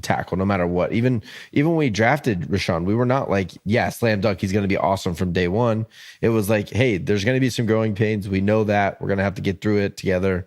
[SPEAKER 8] tackle, no matter what. Even when we drafted Rashawn, we were not like, yeah, slam dunk, he's going to be awesome from day one. It was like, hey, there's going to be some growing pains. We know that. We're going to have to get through it together.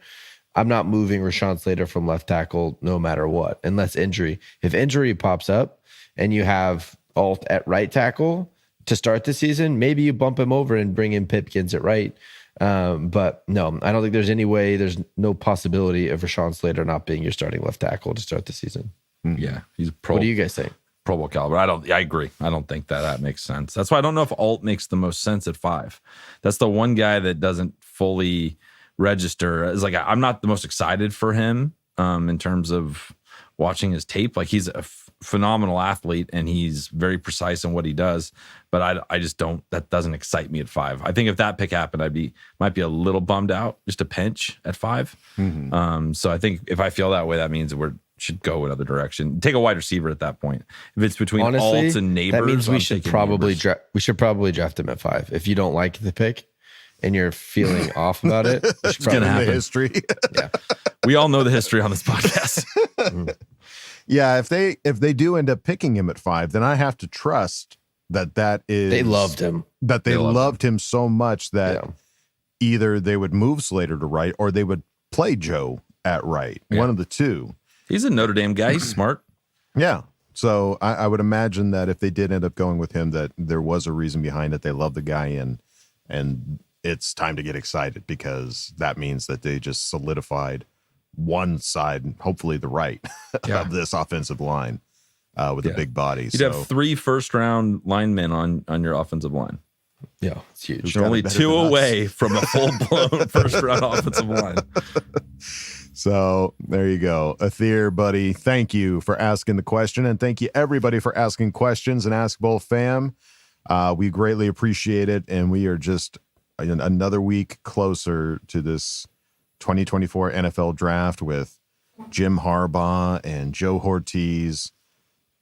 [SPEAKER 8] I'm not moving Rashawn Slater from left tackle no matter what, unless injury. If injury pops up and you have Alt at right tackle to start the season, maybe you bump him over and bring in Pipkins at right. But no, I don't think there's any way, there's no possibility of Rashawn Slater not being your starting left tackle to start the season.
[SPEAKER 5] Yeah, he's
[SPEAKER 8] What do you guys think?
[SPEAKER 5] Pro Bowl caliber. I agree. I don't think that makes sense. That's why I don't know if Alt makes the most sense at 5. That's the one guy that doesn't fully register. It's like I'm not the most excited for him in terms of watching his tape. Like he's a phenomenal athlete and he's very precise in what he does, but I just don't. That doesn't excite me at 5. I think if that pick happened, might be a little bummed out, just a pinch at 5.
[SPEAKER 7] Mm-hmm.
[SPEAKER 5] So I think if I feel that way, that means we should go another direction. Take a wide receiver at that point. If it's between Alts and Neighbors,
[SPEAKER 8] that means we
[SPEAKER 5] I'm
[SPEAKER 8] should
[SPEAKER 5] taking
[SPEAKER 8] probably
[SPEAKER 5] Neighbors.
[SPEAKER 8] we should probably draft him at 5. If you don't like the pick and you're feeling off about it,
[SPEAKER 5] It's gonna happen.
[SPEAKER 7] The history.
[SPEAKER 8] Yeah,
[SPEAKER 5] We all know the history on this podcast.
[SPEAKER 7] Yeah, if they do end up picking him at 5, then I have to trust that is
[SPEAKER 8] they loved him.
[SPEAKER 7] That they
[SPEAKER 5] loved
[SPEAKER 7] loved him so much that either they would move Slater to right or they would play Joe at right.
[SPEAKER 5] Yeah.
[SPEAKER 7] One of the two.
[SPEAKER 5] He's a Notre Dame guy. He's smart.
[SPEAKER 7] Yeah. So I would imagine that if they did end up going with him, that there was a reason behind it. They love the guy and it's time to get excited because that means that they just solidified one side, hopefully the right, of this offensive line with a big body.
[SPEAKER 5] You'd have 3 first-round linemen on your offensive line.
[SPEAKER 8] Yeah, it's huge.
[SPEAKER 5] You're only 2 away from a full-blown first-round offensive line.
[SPEAKER 7] So there you go. Athir, buddy, thank you for asking the question. And thank you, everybody, for asking questions and Ask Boltfam. We greatly appreciate it. And we are just another week closer to this 2024 NFL draft with Jim Harbaugh and Joe Ortiz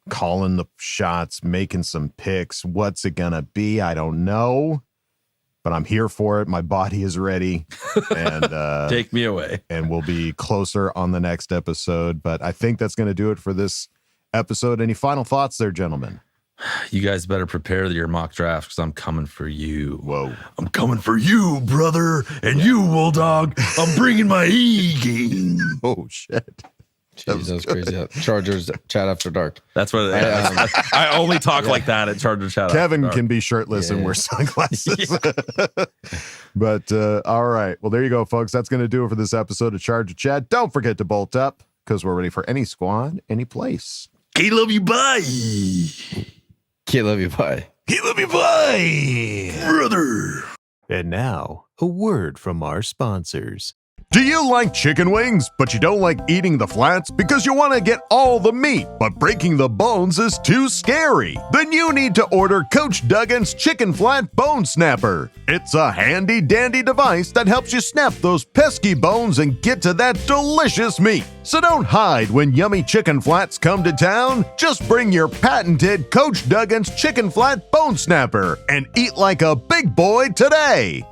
[SPEAKER 7] calling the shots, making some picks. What's it going to be? I don't know. but I'm here for it. My body is ready. And
[SPEAKER 5] take me away.
[SPEAKER 7] And we'll be closer on the next episode. But I think that's going to do it for this episode. Any final thoughts there, gentlemen?
[SPEAKER 5] You guys better prepare your mock drafts because I'm coming for you.
[SPEAKER 7] Whoa.
[SPEAKER 1] I'm coming for you, brother. And you, Bulldog. I'm bringing my E-game.
[SPEAKER 7] Oh, shit.
[SPEAKER 8] Jeez, that was crazy. Chargers chat after dark.
[SPEAKER 5] That's what I only talk like that at Charger chat.
[SPEAKER 7] Kevin can be shirtless and wear sunglasses. But all right. Well, there you go, folks. That's going to do it for this episode of Charger Chat. Don't forget to bolt up because we're ready for any squad, any place.
[SPEAKER 1] K-Love you, bye.
[SPEAKER 8] K-Love you, bye.
[SPEAKER 1] K-Love you, bye. Brother.
[SPEAKER 12] And now, a word from our sponsors.
[SPEAKER 7] Do you like chicken wings, but you don't like eating the flats because you want to get all the meat, but breaking the bones is too scary? Then you need to order Coach Duggin's Chicken Flat Bone Snapper. It's a handy dandy device that helps you snap those pesky bones and get to that delicious meat. So don't hide when yummy chicken flats come to town. Just bring your patented Coach Duggin's Chicken Flat Bone Snapper and eat like a big boy today.